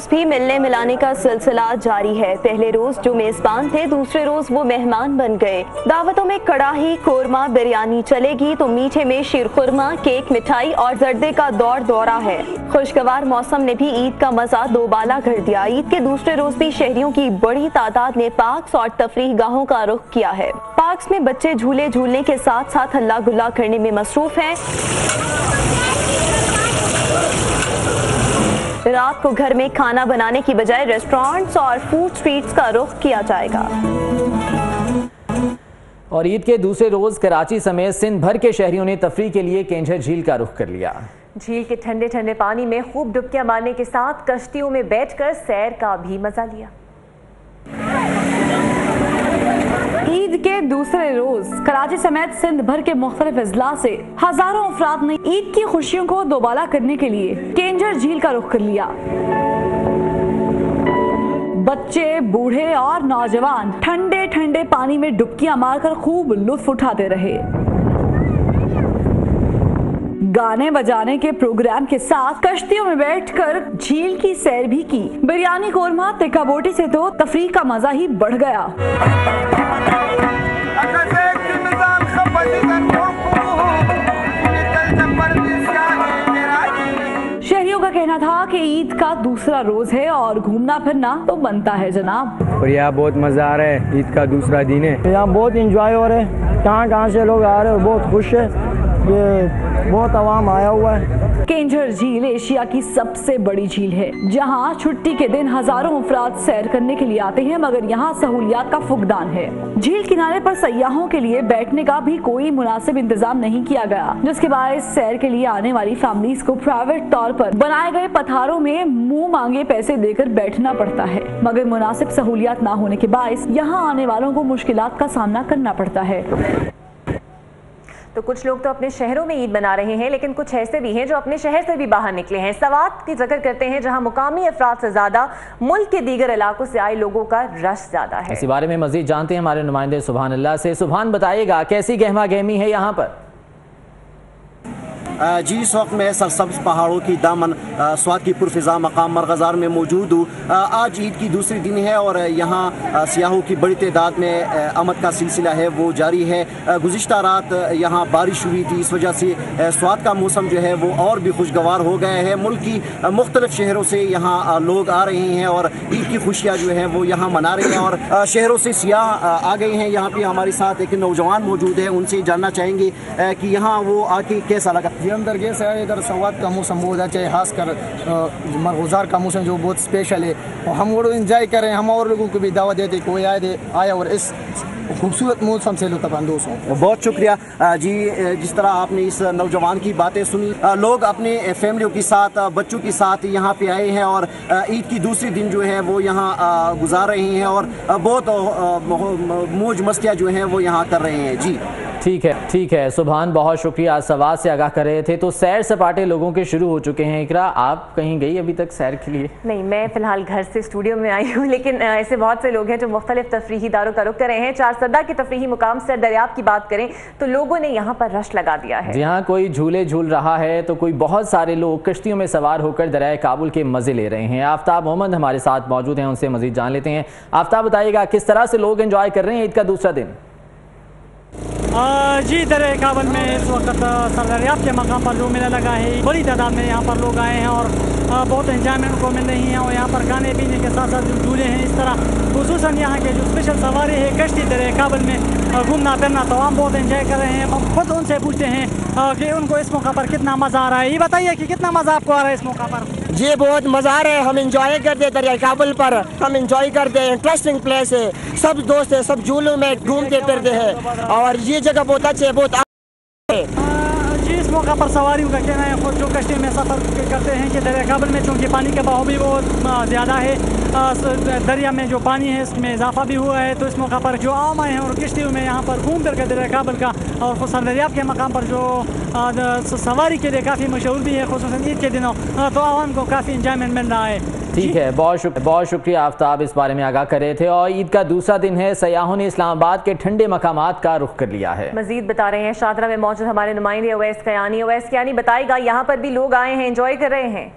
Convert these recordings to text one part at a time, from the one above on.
रोज भी मिलने मिलाने का सिलसिला जारी है। पहले रोज जो मेजबान थे, दूसरे रोज वो मेहमान बन गए। दावतों में कड़ाही, कोरमा, बिरयानी चलेगी तो मीठे में शीरखुरमा, केक, मिठाई और जर्दे का दौर दौरा है। खुशगवार मौसम ने भी ईद का मजा दोबाला कर दिया। ईद के दूसरे रोज भी शहरियों की बड़ी तादाद ने पार्क्स और तफरीह गाहों का रुख किया है। पार्क्स में बच्चे झूले झूलने के साथ साथ हल्ला गुल्ला करने में मसरूफ हैं। रात को घर में खाना बनाने की बजाय रेस्टोरेंट्स और फूड स्ट्रीट्स का रुख किया जाएगा। और ईद के दूसरे रोज कराची समेत सिंध भर के शहरियों ने तफरीह के लिए केंझर झील का रुख कर लिया। झील के ठंडे ठंडे पानी में खूब डुबकियां मारने के साथ कश्तियों में बैठकर सैर का भी मजा लिया। ईद के दूसरे रोज कराची समेत सिंध भर के मुख्तलिफ अजला से हजारों अफराद ने ईद की खुशियों को दोबाला करने के लिए केंझर झील का रुख कर लिया। बच्चे, बूढ़े और नौजवान ठंडे ठंडे पानी में डुबकियां मारकर खूब लुत्फ उठाते रहे। गाने बजाने के प्रोग्राम के साथ कश्तियों में बैठकर झील की सैर भी की। बिरयानी, कोरमा, तिक्का बोटी से तो तफरीह का मजा ही बढ़ गया। शहरियों का कहना था कि ईद का दूसरा रोज है और घूमना फिरना तो बनता है जनाब। और यहाँ बहुत मजा आ रहा है, ईद का दूसरा दिन है, यहाँ बहुत इंजॉय हो रहा है। कहाँ से लोग आ रहे हैं, बहुत खुश है, ये बहुत आवाम आया हुआ है। केंझर झील एशिया की सबसे बड़ी झील है, जहां छुट्टी के दिन हजारों अफराद सैर करने के लिए आते हैं, मगर यहां सहूलियात का फुकदान है। झील किनारे पर सयाहों के लिए बैठने का भी कोई मुनासिब इंतजाम नहीं किया गया, जिसके बायस सैर के लिए आने वाली फैमिलीज को प्राइवेट तौर पर बनाए गए पथारों में मुंह मांगे पैसे देकर बैठना पड़ता है, मगर मुनासिब सहूलियात न होने के बायस यहाँ आने वालों को मुश्किलात का सामना करना पड़ता है। तो कुछ लोग तो अपने शहरों में ईद मना रहे हैं, लेकिन कुछ ऐसे भी हैं जो अपने शहर से भी बाहर निकले हैं। सवात की जिक्र करते हैं जहां मुकामी अफराद से ज्यादा मुल्क के दीगर इलाकों से आए लोगों का रश ज्यादा है। इसी बारे में मजीद जानते हैं हमारे नुमाइंदे सुभान अल्लाह से। सुभान, बताइएगा कैसी गहमा गहमी है यहाँ पर? जी, इस वक्त मैं सरसब्ज पहाड़ों की दामन स्वात की पुरफिजा मकाम मरगज़ार में मौजूद हूँ। आज ईद की दूसरी दिन है और यहाँ सियाहों की बड़ी तादाद में आमद का सिलसिला है वो जारी है। गुज़िश्ता रात यहाँ बारिश हुई थी, इस वजह से स्वात का मौसम जो है वो और भी खुशगवार हो गया है। मुल्क की मुख्तलिफ शहरों से यहाँ लोग आ रहे हैं और ईद की खुशियाँ जो है वो यहाँ मना रहे हैं और शहरों से सियाह आ गए हैं। यहाँ पे हमारे साथ एक नौजवान मौजूद है, उनसे जानना चाहेंगे कि यहाँ वो आके कैसा लगा। ये अंदर गैस है, इधर सवात का मौसम बहुत अच्छा है, खासकर मरगज़ार का मौसम जो बहुत स्पेशल है और हम वो इंजॉय कर रहे हैं। हम और लोगों को भी दावत देते कोई आया और इस खूबसूरत मौसम से लुत्फ़अंदोज़ हों। बहुत शुक्रिया जी। जिस तरह आपने इस नौजवान की बातें सुनी, लोग अपने फैमिलियों के साथ, बच्चों के साथ यहाँ पे आए हैं और ईद की दूसरी दिन जो है वो यहाँ गुजार रहे हैं और बहुत मौज मस्तियाँ जो हैं वो यहाँ कर रहे हैं। जी ठीक है सुभान, बहुत शुक्रिया। सवाल से आगाह कर रहे थे। तो सैर सपाटे लोगों के शुरू हो चुके हैं। इकरा, आप कहीं गई अभी तक सैर के लिए? नहीं, मैं फिलहाल घर से स्टूडियो में आई हूँ, लेकिन ऐसे बहुत से लोग हैं जो मुख्तलिफ तफरीही दारों का रुख कर रहे हैं। चारसदा के तफरीही मुकाम सर दरियाब की बात करें तो लोगों ने यहाँ पर रश लगा दिया है। जहाँ कोई झूले झूल रहा है तो कोई बहुत सारे लोग कश्तियों में सवार होकर दरियाए काबुल के मजे ले रहे हैं। आफ्ताब मोहम्मद हमारे साथ मौजूद हैं, उनसे मजीद जान लेते हैं। आफ्ताब, बताइएगा किस तरह से लोग एंजॉय कर रहे हैं ईद का दूसरा दिन? जी, दरिया काबुल में इस वक्त सरदरियाब के मकाम पर लोग मेला लगा है। बड़ी तादाद में यहाँ पर लोग आए हैं और बहुत इंजॉयमेंट को मिल रही हैं और यहाँ पर खाने पीने के साथ साथ जो झूले हैं, इस तरह खुसूसन यहाँ के जो स्पेशल सवारी है कश्ती दरिया काबुल में घूमना फिरना, तो हम बहुत इंजॉय कर रहे हैं। हम खुद उनसे पूछते हैं कि उनको इस मौका पर कितना मज़ा आ रहा है। ये बताइए कि कितना मज़ा आपको आ रहा है इस मौका पर? जी, बहुत मज़ा आ रहा है। हम इंजॉय करते दरिया काबुल पर, हम इंजॉय करते हैं। इंटरेस्टिंग प्लेस है, सब दोस्त है, सब झूलों में घूमते फिरते हैं और ये जगह बहुत अच्छी है, बहुत जी। इस मौका पर सवारियों का कहना है, खुद जो कश्ती में सफ़र करते हैं कि दरिया काबुल में चूँकि पानी का बहाव भी बहुत ज़्यादा है, दरिया में जो पानी है इसमें इजाफा भी हुआ है, तो इस मौका पर जो आम आए हैं और किश्तियों में यहाँ पर घूम फिर कर दरिया काबुल का और सरदरियाब के मकाम पर जो सवारी के लिए काफ़ी मशहूर भी है, खुसूसन ईद के दिनों, तो आवाम को काफ़ी इंजॉयमेंट मिल रहा है। ठीक है, बहुत शुक्रिया आफ्ताब, इस बारे में आगाह कर रहे थे। और ईद का दूसरा दिन है, सयाहों ने इस्लामाबाद के ठंडे मकामात का रुख कर लिया है। मजीद बता रहे हैं शादरा में मौजूद हमारे नुमाइंदे अवैस कयानी। अवैस कयानी, बताएगा यहाँ पर भी लोग आए हैं, एंजॉय कर रहे हैं?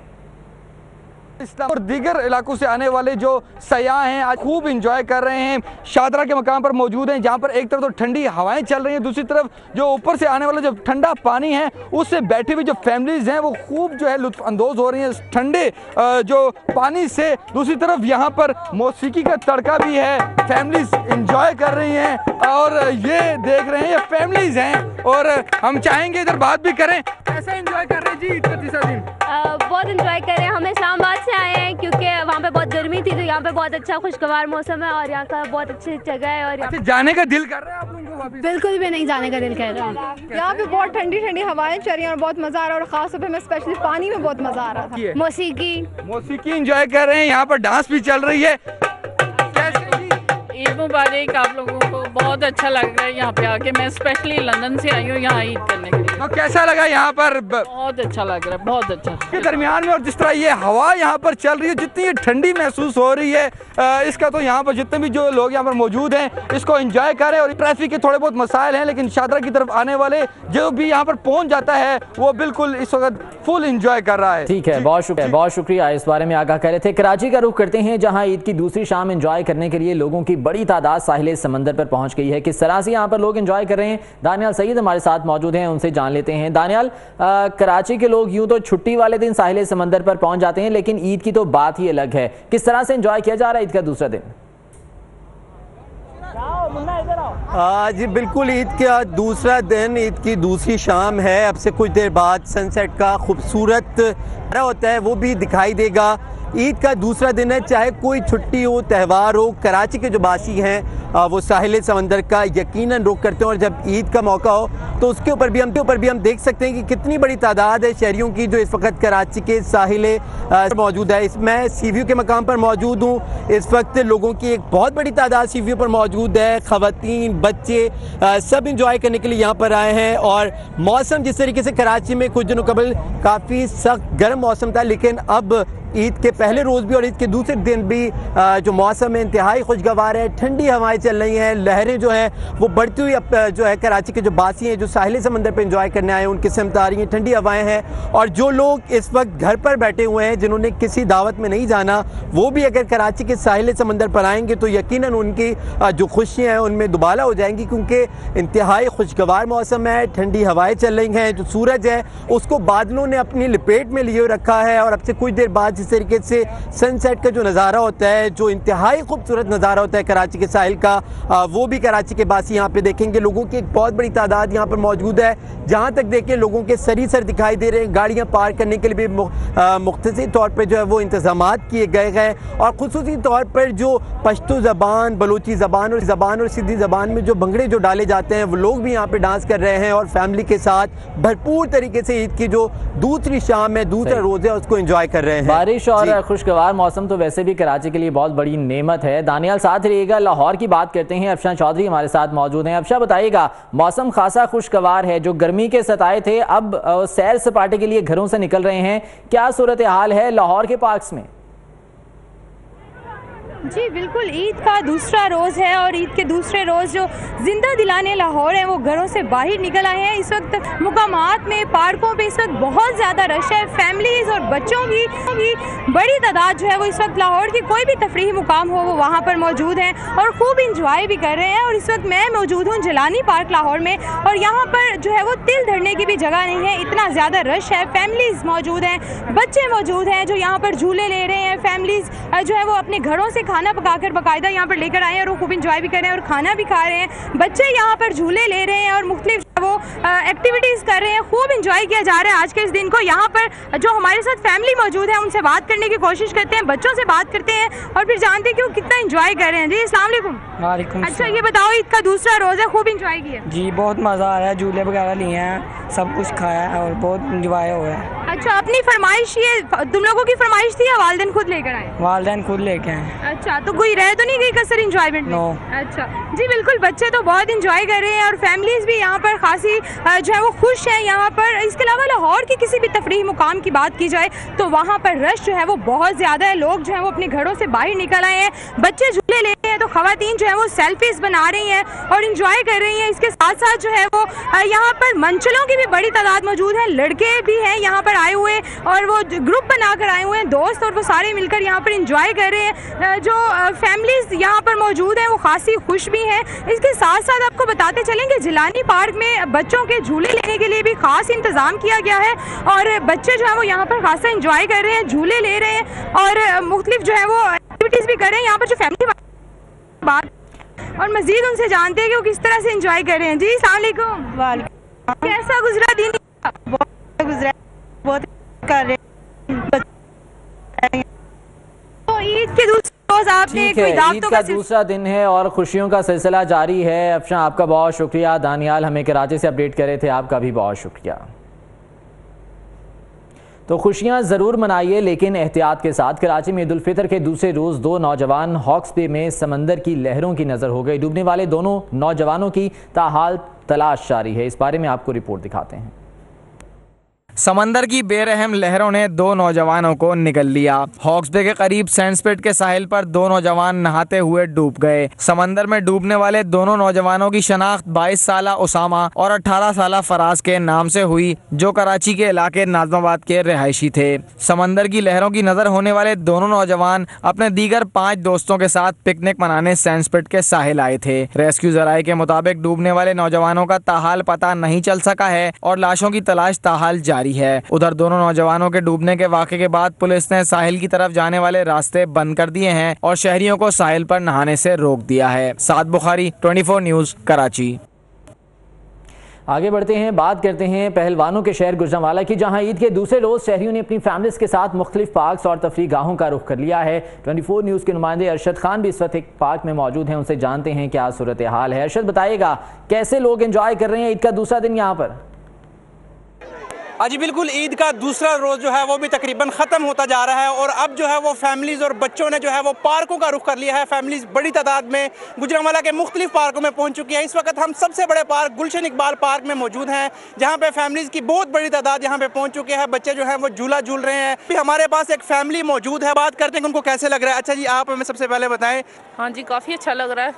इस्लाम और दीगर इलाकों से आने वाले जो सयाह हैं आज खूब इंजॉय कर रहे हैं। शादरा के मकाम पर मौजूद हैं, जहां पर एक तरफ तो ठंडी हवाएं चल रही हैं, दूसरी तरफ जो ऊपर से आने वाला जो ठंडा पानी है उससे बैठी हुई जो फैमिलीज हैं वो खूब जो है लुत्फ अंदोज हो रही हैं इस ठंडे जो पानी से। दूसरी तरफ यहाँ पर मौसीकी का तड़का भी है, फैमिलीज इंजॉय कर रही हैं और ये देख रहे हैं ये फैमिलीज हैं और हम चाहेंगे इधर बात भी करें। कैसे इंजॉय कर रहे हैं जी ईद का तीसरा दिन? बहुत इंजॉय कर रहे हैं। हम इस्लामाबाद से आए हैं क्योंकि वहाँ पे बहुत गर्मी थी, तो यहाँ पे बहुत अच्छा खुशगवार मौसम है और यहाँ का बहुत अच्छी जगह है। और अच्छा, जाने का दिल कर रहा है आप लोगों को वापस? बिल्कुल भी नहीं जाने का दिल कर रहा है। यहाँ पे बहुत ठंडी ठंडी हवाएं चल रही हैं और बहुत मजा आ रहा है और खास तौर पे मैं स्पेशली पानी में बहुत मजा आ रहा था। मौसीकी इंजॉय कर रहे हैं, यहाँ पर डांस भी चल रही है। ईद मुबारक आप लोगों को। बहुत अच्छा लग रहा है यहाँ पे आके। मैं स्पेशली लंदन से आई हूँ यहाँ ईद करने के लिए। तो कैसा लगा यहाँ पर? बहुत अच्छा लग रहा है, बहुत अच्छा। के दरमियान में और जिस तरह ये हवा यहाँ पर चल रही है, जितनी ये ठंडी महसूस हो रही है इसका तो यहाँ पर जितने भी जो लोग यहाँ पर मौजूद हैं इसको एंजॉय करें। और ट्रैफिक के थोड़े बहुत मसाइल हैं, लेकिन शादरा की तरफ आने वाले जो भी यहाँ पर पहुँच जाता है वो बिल्कुल इस वक्त फुल एंजॉय कर रहा है। ठीक है, बहुत शुक्रिया इस बारे में आगाह कर रहे थे। कराची का रुख करते हैं, जहाँ ईद की दूसरी शाम एंजॉय करने के लिए लोगों की बड़ी तादाद साहिल समंदर पर पहुंच गई है। किस तरह से यहाँ पर लोग एंजॉय कर रहे हैं, दानियाल सईद हमारे साथ मौजूद हैं, उनसे जान लेते हैं। दानियाल, कराची के लोग यूं तो छुट्टी वाले दिन साहिल समंदर पर पहुंच जाते हैं, लेकिन ईद की तो बात ही अलग है। किस तरह से एंजॉय किया जा रहा है ईद का दूसरा दिन? जी बिल्कुल, ईद का दूसरा दिन, ईद की दूसरी शाम है। अब से कुछ देर बाद सनसेट का खूबसूरत होता है वो भी दिखाई देगा। ईद का दूसरा दिन है, चाहे कोई छुट्टी हो, त्यौहार हो, कराची के जो बासी हैं वो साहिल समंदर का यकीनन रुख करते हैं। और जब ईद का मौका हो तो उसके ऊपर भी हम देख सकते हैं कि कितनी बड़ी तादाद है शहरियों की जो इस वक्त कराची के साहिल मौजूद है। मैं सी व्यू के मकाम पर मौजूद हूँ। इस वक्त लोगों की एक बहुत बड़ी तादाद सी व्यू पर मौजूद है। ख़वातीन, बच्चे सब इंजॉय करने के लिए यहाँ पर आए हैं। और मौसम जिस तरीके से कराची में कुछ दिनों कबल काफ़ी सख्त गर्म मौसम था, लेकिन अब ईद के पहले रोज़ भी और ईद के दूसरे दिन भी जो मौसम है इंतहाई खुशगवार है। ठंडी हवाएं चल रही हैं, लहरें जो हैं वो बढ़ती हुई जो है कराची के जो बासी हैं जो साहिल समंदर पे एंजॉय करने आए हैं उनकी सिमत आ रही हैं। ठंडी हवाएं हैं और जो लोग इस वक्त घर पर बैठे हुए हैं जिन्होंने किसी दावत में नहीं जाना, वो भी अगर कराची के साहिल समंदर पर आएंगे तो यकीनन उनकी जो खुशियाँ हैं उनमें दुबाला हो जाएंगी, क्योंकि इंतहाई खुशगवार मौसम है। ठंडी हवाएँ चल रही हैं, जो सूरज है उसको बादलों ने अपनी लपेट में लिए रखा है। और अब से कुछ देर बाद जिस तरीके से सनसेट का जो नज़ारा होता है, जो इंतहाई खूबसूरत नज़ारा होता है कराची के साहिल का, वो भी कराची के बासी यहाँ पे देखेंगे। लोगों की एक बहुत बड़ी तादाद यहाँ पर मौजूद है। जहाँ तक देखें लोगों के सर दिखाई दे रहे हैं। गाड़ियाँ पार्क करने के लिए भी मुख्तसर तौर पर जो है वो इंतजामात किए गए हैं। और खुसूसी तौर पर जो पश्तो ज़बान, बलोची ज़बान और सिंधी ज़बान में जो भंगड़े जो डाले जाते हैं वो लोग भी यहाँ पे डांस कर रहे हैं और फैमिली के साथ भरपूर तरीके से ईद की जो दूसरी शाम है, दूसरा रोज़ है, उसको एंजॉय कर रहे हैं। बारिश और खुशगवार मौसम तो वैसे भी कराची के लिए बहुत बड़ी नेमत है। दानियाल साथ रहिएगा। लाहौर की बात करते हैं, अफशान चौधरी हमारे साथ मौजूद हैं। अफशा, बताइएगा, मौसम खासा खुशगवार है, जो गर्मी के सताए थे अब सैर सपाटे के लिए घरों से निकल रहे हैं। क्या सूरत हाल है लाहौर के पार्क्स में? जी बिल्कुल, ईद का दूसरा रोज़ है और ईद के दूसरे रोज़ जो जिंदा दिलाने लाहौर है वो घरों से बाहर निकल आए हैं। इस वक्त मुकामात में, पार्कों पे इस वक्त बहुत ज़्यादा रश है। फैमिलीज़ और बच्चों की बड़ी तादाद जो है वो इस वक्त लाहौर की कोई भी तफरीही मुकाम हो वो वहाँ पर मौजूद हैं और खूब इंजॉय भी कर रहे हैं। और इस वक्त मैं मौजूद हूँ जिलानी पार्क लाहौर में और यहाँ पर जो है वो तिल धरने की भी जगह नहीं है, इतना ज़्यादा रश है। फैमिलीज़ मौजूद हैं, बच्चे मौजूद हैं जो यहाँ पर झूले ले रहे हैं। फैमिलीज़ जो है वो अपने घरों से खाना पकाकर बाकायदा यहाँ पर लेकर आए हैं और वो खूब इंजॉय भी कर रहे हैं और खाना भी खा रहे हैं। बच्चे यहाँ पर झूले ले रहे हैं और मुख्तलिफ वो एक्टिविटीज़ कर रहे हैं। खूब इंजॉय किया जा रहा है आज के इस दिन को। यहाँ पर जो हमारे साथ फैमिली मौजूद है उनसे बात करने की कोशिश करते हैं, बच्चों से बात करते हैं और फिर जानते हैं कि वो कितना इंजॉय कर रहे हैं। जी अस्सलाम वालेकुम। अच्छा, ये बताओ, ईद का दूसरा रोज़ है, खूब इंजॉय किया? जी बहुत मज़ा आ रहा है, झूले वगैरह लिए हैं, सब कुछ खाया है और बहुत इंजॉय हुआ है। अच्छा, अपनी फरमाइश ये तुम लोगों की फरमाइश थी या वालिदैन खुद लेकर आए? वालिदैन खुद लेके आए। अच्छा, तो कोई रह तो नहीं गई कसर इंजॉयमेंट? नो। अच्छा जी बिल्कुल, बच्चे तो बहुत इंजॉय कर रहे हैं और फैमिलीज भी यहाँ पर खासी जो है वो खुश है यहाँ पर। इसके अलावा लाहौर के किसी भी तफरीही मुकाम की बात की जाए तो वहाँ पर रश जो है वो बहुत ज़्यादा है। लोग जो है वो अपने घरों से बाहर निकल आए हैं, बच्चे झूले ले रहे हैं तो खवातीन जो है वो सेल्फीज बना रही हैं और इंजॉय कर रही हैं। इसके साथ साथ जो है वो यहाँ पर मंचलों की भी बड़ी तादाद मौजूद है, लड़के भी हैं यहाँ पर आए हुए और वो ग्रुप बनाकर आए हुए हैं दोस्त, और वो सारे मिलकर यहाँ पर इंजॉय कर रहे हैं। जो फैमिलीज यहाँ पर मौजूद हैं वो खासी खुश भी हैं। इसके साथ साथ आपको बताते चलेंगे जिलानी पार्क में बच्चों के झूले लेने के लिए भी खास इंतजाम किया गया है और बच्चे जो है वो यहाँ पर खासा इंजॉय कर रहे हैं, झूले ले रहे हैं और मुख्तलिफ जो है वो एक्टिविटीज भी कर रहे हैं। यहाँ पर जो फैमिली बात और मजीद उनसे जानते हैं कि वो किस तरह से एंजॉय कर रहे हैं। जी अस्सलाम वालेकुम, कैसा गुजरा दिन? बहुत गुजरा, बहुत कर रहे हैं। तो ईद के दूसरे रोज आपने कोई ईद का दूसरा दिन है और खुशियों का सिलसिला जारी है। अफशा आपका बहुत शुक्रिया, दानियाल हमें कराची से अपडेट कर रहे थे, आपका भी बहुत शुक्रिया। तो खुशियां ज़रूर मनाइए लेकिन एहतियात के साथ। कराची में ईद उल फितर के दूसरे रोज़ 2 नौजवान हॉक्स बे में समंदर की लहरों की नज़र हो गई। डूबने वाले दोनों नौजवानों की ताहाल तलाश जारी है। इस बारे में आपको रिपोर्ट दिखाते हैं। समंदर की बेरहम लहरों ने 2 नौजवानों को निगल लिया। हॉक्स बे के करीब सैंडस्पिट के साहिल पर 2 नौजवान नहाते हुए डूब गए। समंदर में डूबने वाले दोनों नौजवानों की शनाख्त 22 साला उसामा और 18 साला फराज के नाम से हुई, जो कराची के इलाके नाज़माबाद के रिहायशी थे। समंदर की लहरों की नजर होने वाले दोनों नौजवान अपने दीगर 5 दोस्तों के साथ पिकनिक मनाने सैंडस्पिट के साहिल आए थे। रेस्क्यू जराये के मुताबिक डूबने वाले नौजवानों का ताहाल पता नहीं चल सका है और लाशों की तलाश ताहाल जारी है। उधर दोनों नौजवानों के डूबने के वाक़े के बाद पुलिस ने साहिल की तरफ जाने वाले रास्ते बंद कर दिए हैं और शहरियों को साहिल पर नहाने से रोक दिया है। साद बुखारी, 24 न्यूज़, कराची। आगे बढ़ते हैं, बात करते हैं पहलवानों के शहर गुजरांवाला की, जहां ईद के दूसरे रोज शहरियों ने अपनी फैमिलीज के साथ मुख्तलिफ पार्क्स और तफरीह गाहों का रुख कर लिया है। 24 न्यूज़ के नुमाइंदे अरशद खान भी इस वक्त एक पार्क में मौजूद हैं, उनसे जानते हैं क्या सूरत हाल है। अरशद बताइएगा कैसे लोग एंजॉय कर रहे हैं ईद का दूसरा दिन यहाँ पर? जी बिल्कुल, ईद का दूसरा रोज़ जो है वो भी तकरीबन ख़त्म होता जा रहा है और अब जो है वो फैमिलीज़ और बच्चों ने जो है वो पार्कों का रुख कर लिया है। फैमिलीज़ बड़ी तादाद में गुजरांवाला के मुख्तलिफ पार्कों में पहुंच चुकी है। इस वक्त हम सबसे बड़े पार्क गुलशन इकबाल पार्क में मौजूद हैं, जहां पे फैमिलीज़ की बहुत बड़ी तादाद यहाँ पे पहुँच चुकी है। बच्चे जो हैं वो झूला झूल रहे हैं। भी हमारे पास एक फैमिली मौजूद है, बात करते हैं कि उनको कैसे लग रहा है। अच्छा जी, आप हमें सबसे पहले बताएँ। हाँ जी, काफ़ी अच्छा लग रहा है।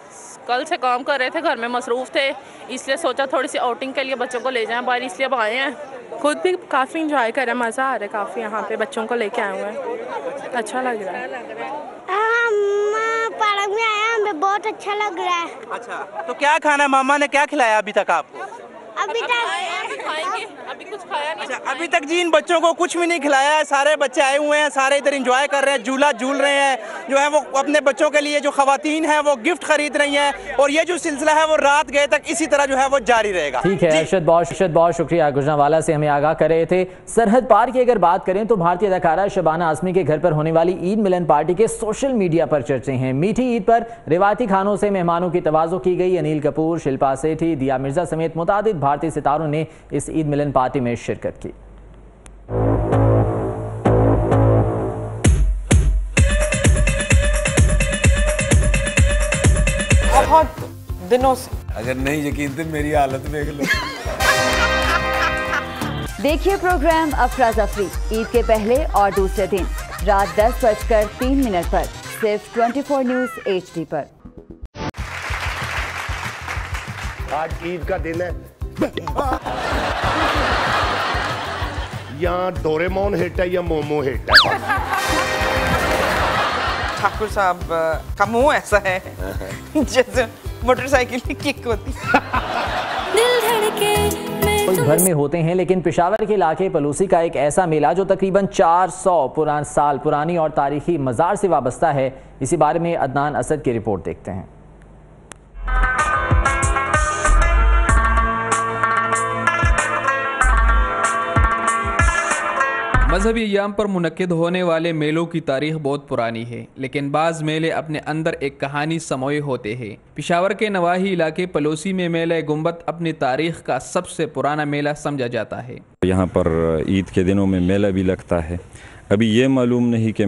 कल से काम कर रहे थे, घर में मसरूफ़ थे, इसलिए सोचा थोड़ी सी आउटिंग के लिए बच्चों को ले जाएं बाहर, इसलिए अब आए हैं। खुद भी काफ़ी इंजॉय कर रहे हैं, मज़ा आ रहा है काफ़ी। यहाँ पे बच्चों को लेके आए हुए हैं, अच्छा लग रहा है। हम पार्क में आए, हमें बहुत अच्छा लग रहा है। अच्छा, तो क्या खाना, मामा ने क्या खिलाया अभी तक आपको? अभी तक खाएंगे, अभी कुछ खाया नहीं। अच्छा, अभी तक जी इन बच्चों को कुछ भी नहीं खिलाया है। सारे बच्चे आए हुए हैं, सारे इधर एंजॉय कर रहे हैं, झूला झूल रहे हैं। जो है वो अपने बच्चों के लिए जो खवातीन हैं वो गिफ्ट खरीद रही हैं और ये जो सिलसिला है वो रात गए तक इसी तरह जो है वो जारी रहेगा। ठीक है अरशद, बहुत शुक्रिया, गुजरांवाला से हमें आगाह कर रहे थे। सरहद पार की अगर बात करें तो भारतीय अदाकारा शबाना आज़मी के घर पर होने वाली ईद मिलन पार्टी के सोशल मीडिया पर चर्चे हैं। मीठी ईद पर रिवायती खानों से मेहमानों की तवाज़ो की गई। अनिल कपूर, शिल्पा सेठी, दिया मिर्जा समेत मुतादिद भारतीय सितारों ने इस ईद मिलन पार्टी में शिरकत की। बहुत दिनों से, अगर नहीं यकीन तो मेरी हालत देख लो। देखिए प्रोग्राम अफरा जफरी ईद के पहले और दूसरे दिन रात 10:03 पर सिर्फ 24 न्यूज़ HD पर। आज ईद का दिन है, यहाँ डोरेमोन हिट है या मोमो हिट है? ठाकुर साहब का मुंह ऐसा है जैसे मोटरसाइकिल की किक होती। दिल धड़के मुल्क भर में होते हैं, लेकिन पेशावर के इलाके पलूसी का एक ऐसा मेला जो तकरीबन 400 साल पुरानी और तारीखी मज़ार से वाबस्ता है। इसी बारे में अदनान असद की रिपोर्ट देखते हैं। मजहबी अय्याम पर मुनक्किद होने वाले मेलों की तारीख बहुत पुरानी है, लेकिन बाज़ मेले अपने अंदर एक कहानी समोए होते हैं। पेशावर के नवाही इलाके पलोसी में मेला गुम्बद अपनी तारीख का सबसे पुराना मेला समझा जाता है। यहाँ पर ईद के दिनों में मेला भी लगता है। अभी ये मालूम नहीं कि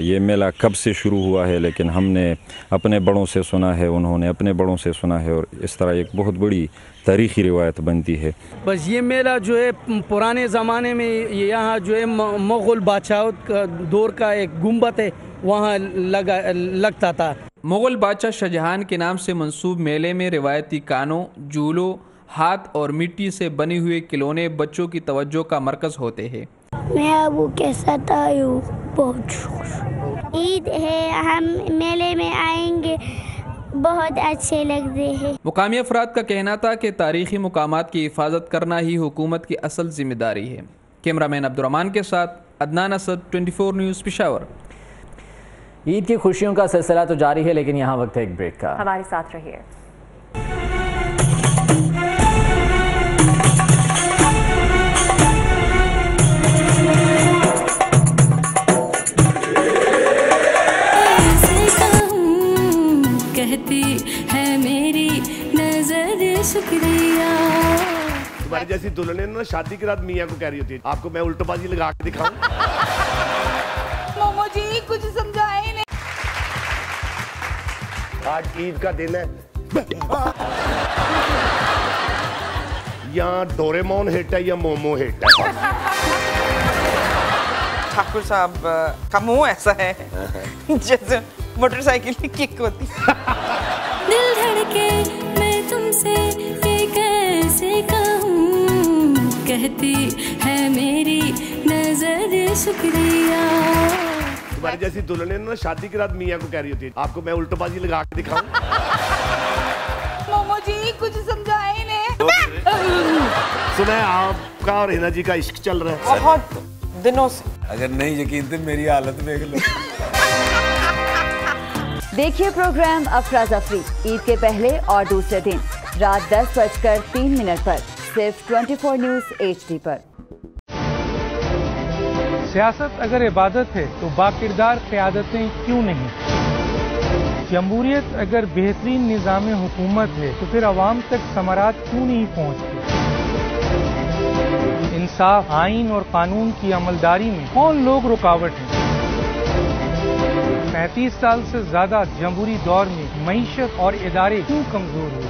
ये मेला कब से शुरू हुआ है, लेकिन हमने अपने बड़ों से सुना है, उन्होंने अपने बड़ों से सुना है और इस तरह एक बहुत बड़ी तारीख़ी रिवायत बनती है। बस ये मेला जो है पुराने ज़माने में यहाँ जो है मुग़ल बादशाहों का दौर का एक गुम्बद है, वहाँ लगता था। मुग़ल बादशाह शाहजहां के नाम से मंसूब मेले में रिवायती कानों, झूलों, हाथ और मिट्टी से बने हुए खिलौने बच्चों की तवज्जो का मरकज़ होते हैं। मैं अबू के साथ आई हूँ, बहुत शुक्र। ईद है, हम मेले में आएंगे, बहुत अच्छे लग रहे हैं। मुकामी अफराद का कहना था कि तारीखी मुकामात की हिफाजत करना ही हुकूमत की असल जिम्मेदारी है। कैमरामैन अब्दुर्रहमान के साथ अदनान असद, 24 न्यूज़, पेशावर। ईद की खुशियों का सिलसिला तो जारी है, लेकिन यहाँ वक्त है एक ब्रेक का। हमारे साथ रहिए। कहती है मेरी नजर शुक्रिया। तुम्हारी जैसी दुल्हन ना शादी के रात मियाँ को कह रही होती है, आपको मैं उल्टोबाजी लगा के दिखाऊं? मोमो जी कुछ समझाए नहीं। आज ईद का दिन है, यहाँ डोरेमोन हिट है या मोमो हिट है? ठाकुर साहब का मुंह ऐसा है जैसे मोटरसाइकिल की किक होती। दिल धड़के मैं तुमसे ये कैसे कहूँ, कहती है मेरी नजर शुक्रिया। तुम्हारी जैसी दुल्हन ना शादी की रात मियाँ को कह रही होती है, आपको मैं उल्टोबाजी लगा के दिखाऊं? मोमो जी कुछ समझाए नहीं। सुना है आपका और हिना जी का इश्क चल रहा है बहुत दिनों से। अगर नहीं यकीन तो मेरी हालत देख लो। देखिए प्रोग्राम अफरा ज़फरी ईद के पहले और दूसरे दिन रात 10:03 पर सिर्फ 24 न्यूज़ HD पर। सियासत अगर इबादत है तो बाकिरदार क़यादतें क्यों नहीं? जमहूरियत अगर बेहतरीन निज़ाम हुकूमत है तो फिर अवाम तक समरात क्यों नहीं पहुँचती? इंसाफ, आइन और कानून की अमलदारी में कौन लोग रुकावट हैं? 35 साल से ज्यादा जमहूरी दौर में मईशत और इदारे क्यों कमजोर हुए?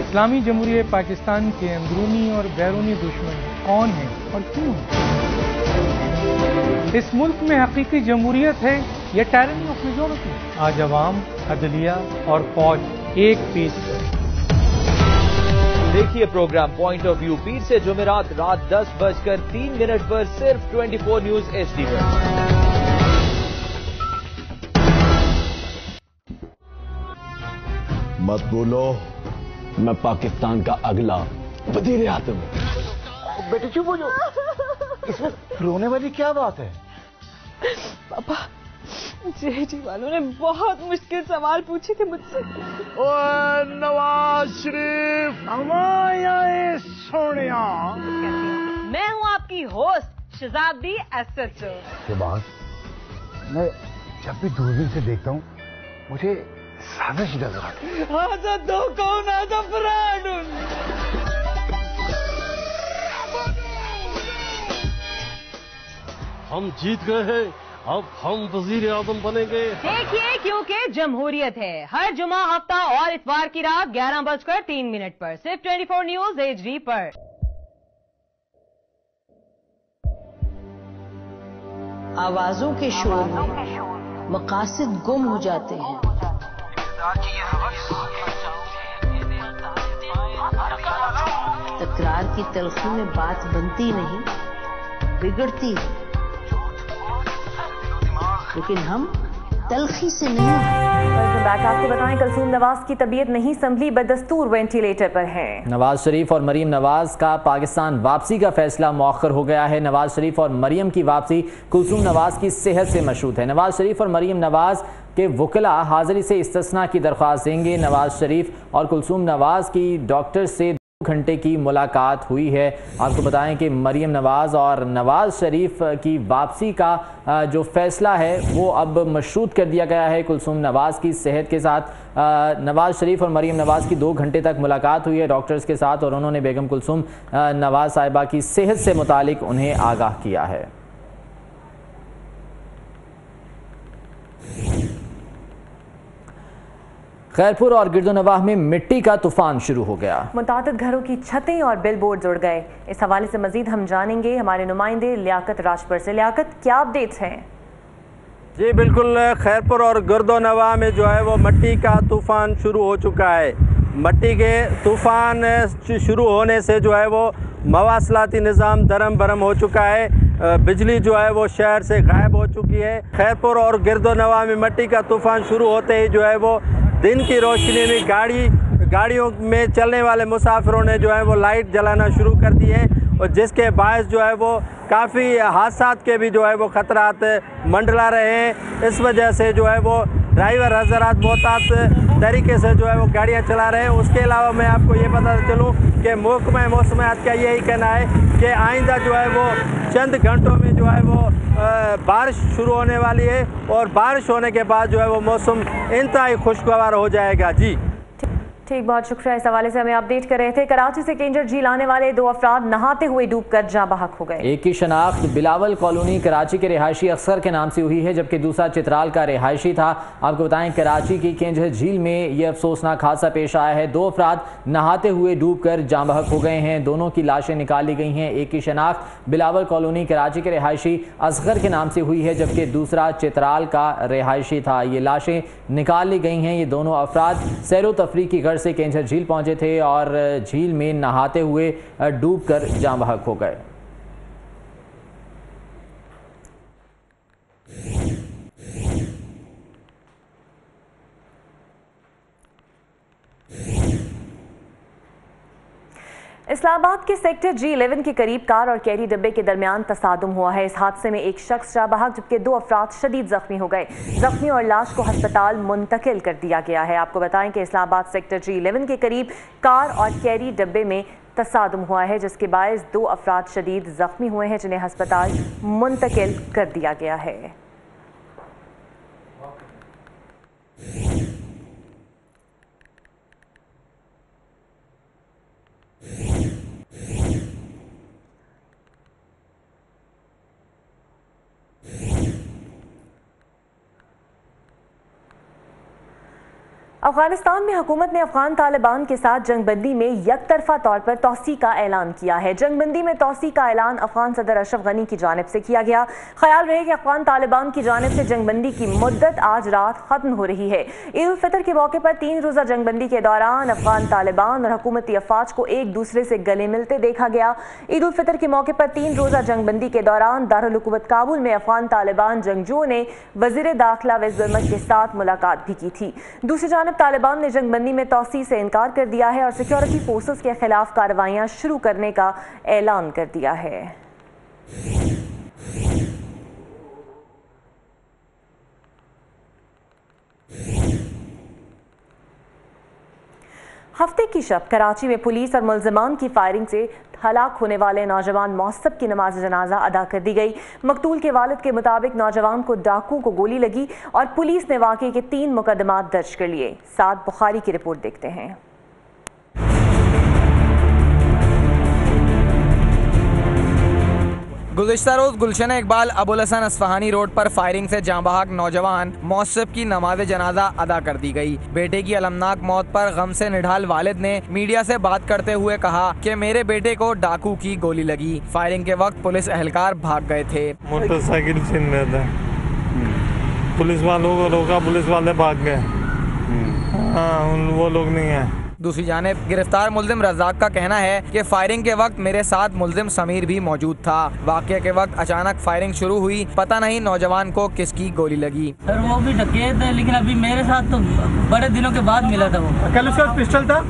इस्लामी जमहूरियत पाकिस्तान के अंदरूनी और बैरूनी दुश्मन कौन है और क्यों है? इस मुल्क में हकीकी जमहूरियत है या टायरनी ऑफ मेजॉरिटी? आज अवाम, अदलिया और फौज एक पेज पर। देखिए प्रोग्राम पॉइंट ऑफ व्यू पीर से जुमेरात रात 10:03 पर सिर्फ 24 न्यूज़ HD पर। मत बोलो, मैं पाकिस्तान का अगला वजीर आज़म हूं। बेटे चुप हो जाओ, इसमें रोने वाली क्या बात है? पापा, जेडी वालों ने बहुत मुश्किल सवाल पूछे थे मुझसे। ओए नवाज शरीफ, हमारे सोनिया। मैं हूँ आपकी होस्ट शहजादी एसएचओ। के बाद मैं जब भी दूरबीन से देखता हूँ मुझे साजिश नजर आती है। आजा दो कौन आजा फराड। हम जीत गए हैं, अब हम वजीर आजम बनेंगे। देखिए क्योंकि जमहूरियत है, हर जुमा, हफ्ता और इतवार की रात 11:03 पर सिर्फ 24 न्यूज़ HD पर। आवाजों के शोर में मकासद गुम हो जाते हैं। तकरार की तलखी में बात बनती नहीं, बिगड़ती है, लेकिन हम तलखी से नहीं। आपको बताएं कुलसूम नवाज की तबीयत नहीं संभली, बदस्तूर वेंटिलेटर पर हैं। नवाज शरीफ और मरीम नवाज का पाकिस्तान वापसी का फैसला मौखर हो गया है। नवाज शरीफ और मरीम की वापसी कुलसूम नवाज की सेहत से मशरूत है। नवाज शरीफ और मरीम नवाज के वकला हाजिरी से इस्तिस्ना की दरख्वास्त देंगे। नवाज शरीफ और कुलसूम नवाज की डॉक्टर से 2 घंटे की मुलाकात हुई है। आपको बताएं कि मरीम नवाज और नवाज शरीफ की वापसी का जो फैसला है वो अब मशरूत कर दिया गया है कुलसूम नवाज की सेहत के साथ। नवाज शरीफ और मरीम नवाज की 2 घंटे तक मुलाकात हुई है डॉक्टर्स के साथ और उन्होंने बेगम कुलसूम नवाज साहिबा की सेहत से मुतालिक उन्हें आगाह किया है। खैरपुर और गिरदोनवाह में मिट्टी का तूफान शुरू हो गया। मुतादिद घरों की छतें और बिल बोर्ड उड़ गए। इस हवाले से मजीद हम जानेंगे हमारे नुमाइंदे लियाकत राजपुर से। लियाकत, क्या अपडेट्स हैं? जी बिल्कुल, खैरपुर और गर्दोनवा में जो है वो मट्टी का तूफ़ान शुरू हो चुका है। मट्टी के तूफ़ान शुरू होने से जो है वो मवासलाती निज़ाम दरम बरम हो चुका है। बिजली जो है वो शहर से गायब हो चुकी है। खैरपुर और गर्दोनवा में मट्टी का तूफ़ान शुरू होते ही जो है वो दिन की रोशनी में गाड़ियों में चलने वाले मुसाफिरों ने जो है वो लाइट जलाना शुरू कर दी है, और जिसके बायस जो है वो काफ़ी हादसात के भी जो है वो ख़तरात मंडला रहे हैं। इस वजह से जो है वो ड्राइवर हज़रात मोहतात तरीके से जो है वो गाड़ियाँ चला रहे हैं। उसके अलावा मैं आपको ये बता चलूँ कि महकमा मौसमियात का यही कहना है कि आइंदा जो है वो चंद घंटों में जो है वो बारिश शुरू होने वाली है, और बारिश होने के बाद जो है वो मौसम इंतहाई खुशगवार हो जाएगा। जी ठीक, बहुत शुक्रिया। इस हवाले से हमें अपडेट कर रहे थे। कराची से केंजर झील आने वाले 2 अफराद नहाते हुए डूबकर जाँ बहक हो गए। एक की शनाख्त बिलावल कॉलोनी कराची के रिहायशी अख्सर के नाम से हुई है, जबकि दूसरा चित्राल का रिहायशी था। आपको बताएं कराची की केंजर झील में यह अफसोसनाक हादसा पेश आया है। 2 अफराद नहाते हुए डूबकर जाँ बहक हो गए हैं। दोनों की लाशें निकाली गई हैं। एक की शनाख्त बिलावल कॉलोनी कराची के रिहायशी असगर के नाम से हुई है, जबकि दूसरा चित्राल का रिहायशी था। ये लाशें निकाल ली गई हैं। ये दोनों अफराद सैरो तफरी की गर्ज से केंजर झील पहुंचे थे और झील में नहाते हुए डूबकर जाँ बहक हो गए। इस्लामाबाद के सेक्टर G11 के करीब कार और कैरी डब्बे के दरमियान तसादुम हुआ है। इस हादसे में एक शख्स जाँ बहक जबकि 2 अफराद शदीद जख्मी हो गए। जख्मी और लाश को अस्पताल मुंतकिल कर दिया गया है। आपको बताएं कि इस्लामाबाद सेक्टर G11 के करीब कार और कैरी डब्बे में तसादुम हुआ है, जिसके बायस 2 अफराद शदीद जख्मी हुए हैं, जिन्हें अस्पताल मुंतकिल कर दिया गया है। अफगानिस्तान में हुकूमत ने अफगान तालिबान के साथ जंगबंदी में यकतरफा तौर पर तोसी का ऐलान किया है। जंगबंदी में तोसी का ऐलान अफगान सदर अशरफ गनी की जानिब से किया गया। ख्याल रहे कि अफगान तालिबान की जानिब से जंगबंदी की मुद्दत आज रात खत्म हो रही है। ईद उल फितर के मौके पर 3 रोज़ा जंगबंदी के दौरान अफगान तालिबान और हुकूमती अफवाज को एक दूसरे से गले मिलते देखा गया। ईद उल फितर के मौके पर 3 रोज़ा जंगबंदी के दौरान दारुल हुकूमत काबुल में अफगान तालिबान जंगजुओं ने वज़ीर दाखिला वज़ीर अहमद के साथ मुलाकात भी की थी। दूसरी जानब तालिबान ने जंगबंदी में तोसी से इनकार कर दिया है और सिक्योरिटी फोर्सेस के खिलाफ कार्रवाइयां शुरू करने का ऐलान कर दिया है। हफ्ते की शब कराची में पुलिस और मुल्जिमान की फायरिंग से हलाक होने वाले नौजवान मौसब की नमाज जनाजा अदा कर दी गई। मकतूल के वालिद के मुताबिक नौजवान को डाकू को गोली लगी और पुलिस ने वाक़े के 3 मुकदमात दर्ज कर लिए। साद बुखारी की रिपोर्ट देखते हैं। गुज़िश्ता रोज़ गुलशन इकबाल अबुल हसन अस्फहानी रोड पर फायरिंग से जाँ बहक नौजवान मौसब की नमाज जनाजा अदा कर दी गई। बेटे की अलमनाक मौत पर गम से निढाल वालिद ने मीडिया से बात करते हुए कहा कि मेरे बेटे को डाकू की गोली लगी। फायरिंग के वक्त पुलिस एहलकार भाग गए थे। मोटरसाइकिल छीन रहे थे, पुलिस वालों को रोका, पुलिस वाले भाग गए। वो लोग नहीं है। दूसरी जानिब गिरफ्तार मुल्जिम रज़ाक का कहना है कि फायरिंग के वक्त मेरे साथ मुल्जिम समीर भी मौजूद था। वाक़े के वक्त अचानक फायरिंग शुरू हुई, पता नहीं नौजवान को किसकी गोली लगी। सर वो भी डकैत है, लेकिन अभी मेरे साथ तो बड़े दिनों के बाद मिला था। वो कल उसका पिस्टल था?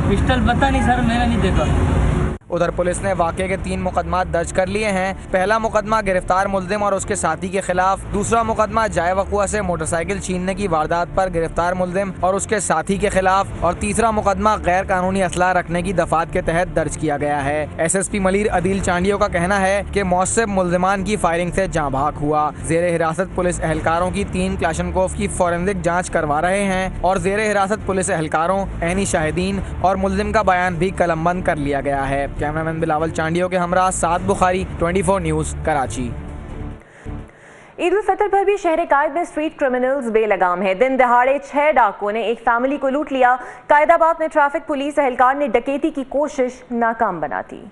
पिस्टल पता नहीं सर, मैंने नहीं देखा। उधर पुलिस ने वाक़े के 3 मुकदमा दर्ज कर लिए हैं। पहला मुकदमा गिरफ्तार मुल्जिम और उसके साथी के खिलाफ, दूसरा मुकदमा जाए वक़ुआ से मोटरसाइकिल छीनने की वारदात पर गिरफ्तार मुल्जिम और उसके साथी के खिलाफ, और तीसरा मुकदमा गैर कानूनी असला रखने की दफात के तहत दर्ज किया गया है। SSP मलिर अदील चांडियो का कहना है कि मौसब मुल्जिमान की फायरिंग से जाँ बहक हुआ। जेर हिरासत पुलिस एहलकारों की 3 क्लाशनकोफ की फॉरेंसिक जाँच करवा रहे हैं और जेर हिरासत पुलिस एहलकारों, ऐनी शाहिदीन और मुल्जिम का बयान भी कलमबंद कर लिया गया है। कैमरामैन बिलावल चांडियो के हमरा साद बुखारी, 24 न्यूज़ कराची। ईद उल फितर पर भी शहर कायद में स्ट्रीट क्रिमिनल्स बेलगाम है। दिन दहाड़े 6 डाकुओं ने एक फैमिली को लूट लिया। कायदाबाद में ट्रैफिक पुलिस एहलकार ने डकैती की कोशिश नाकाम बना दी।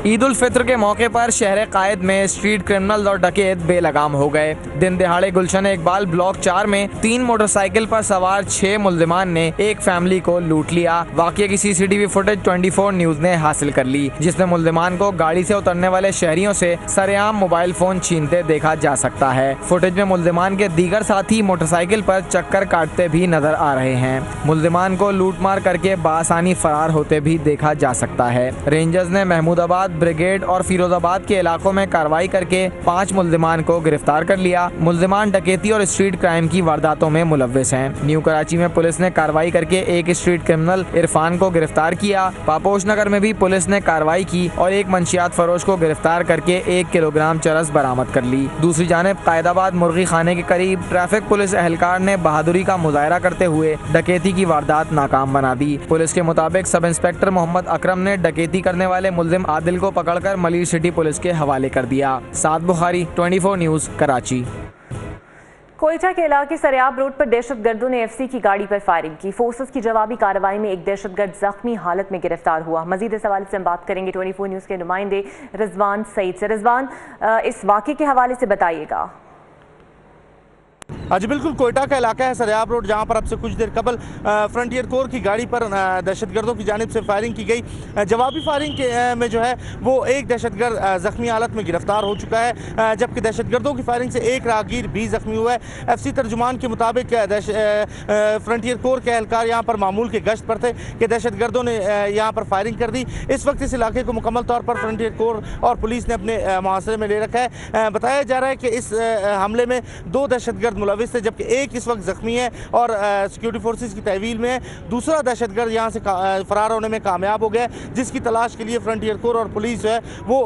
ईद उल फित्र के मौके पर शहर कायद में स्ट्रीट क्रिमिनल और डकैत बेलगाम हो गए। दिन दिहाड़े गुलशन इकबाल ब्लॉक 4 में 3 मोटरसाइकिल पर सवार 6 मुल्जिमान ने एक फैमिली को लूट लिया। वाकये की सीसीटीवी फुटेज 24 न्यूज ने हासिल कर ली, जिसमें मुल्जिमान को गाड़ी से उतरने वाले शहरियों से सरेआम मोबाइल फोन छीनते देखा जा सकता है। फुटेज में मुल्जिमान के दीगर साथी मोटरसाइकिल पर चक्कर काटते भी नजर आ रहे हैं। मुल्जिमान को लूटमार करके बासानी फरार होते भी देखा जा सकता है। रेंजर्स ने महमूदाबाद, ब्रिगेड और फिरोजाबाद के इलाकों में कार्रवाई करके 5 मुल्जिमान को गिरफ्तार कर लिया। मुल्जिमान डकैती और स्ट्रीट क्राइम की वारदातों में मुलव्विस हैं। न्यू कराची में पुलिस ने कार्रवाई करके एक स्ट्रीट क्रिमिनल इरफान को गिरफ्तार किया। पापोश नगर में भी पुलिस ने कार्रवाई की और एक मंशियात फरोश को गिरफ्तार करके 1 किलोग्राम चरस बरामद कर ली। दूसरी जानिब कायदाबाद मुर्गी खाने के करीब ट्रैफिक पुलिस एहलकार ने बहादुरी का मुजाहरा करते हुए डकैती की वारदात नाकाम बना दी। पुलिस के मुताबिक सब इंस्पेक्टर मोहम्मद अकरम ने डकैती करने वाले मुल्जिम आदिल को पकड़कर मलिर सिटी पुलिस के हवाले कर दिया। साद बुखारी, 24 न्यूज, कराची। कोयटा के इलाके सरियाब रोड पर दहशतगर्दों ने एफसी की गाड़ी पर फायरिंग की। फोर्सेस की जवाबी कार्रवाई में एक दहशतगर्द जख्मी हालत में गिरफ्तार हुआ। मजीद इस हवाले से हम बात करेंगे 24 न्यूज के नुमाइंदे रिजवान सईद से। रिजवान, इस वाक़े के हवाले से बताइएगा। जी बिल्कुल, कोयटा का इलाका है सरियाब रोड, जहां पर अब से कुछ देर कबल फ्रंटियर कोर की गाड़ी पर दहशतगर्दों की जानिब से फायरिंग की गई। जवाबी फायरिंग में जो है वो एक दहशतगर्द जख्मी हालत में गिरफ्तार हो चुका है, जबकि दहशतगर्दों की फायरिंग से एक राहगीर भी जख्मी हुआ है। एफसी तर्जुमान के मुताबिक फ्रंटियर कोर के एहलकार यहाँ पर मामूल के गश्त पर थे कि दहशतगर्दों ने यहाँ पर फायरिंग कर दी। इस वक्त इस इलाके को मुकम्मल तौर पर फ्रंटियर कोर और पुलिस ने अपने मुहासरे में ले रखा है। बताया जा रहा है कि इस हमले में 2 दहशतगर्द मुलविस थे, जबकि एक इस वक्त जख्मी है और सिक्योरिटी फोर्सेस की तहवील में है। दूसरा दहशतगर्द यहां से फरार होने में कामयाब हो गया, जिसकी तलाश के लिए फ्रंटियर कोर और पुलिस जो है वो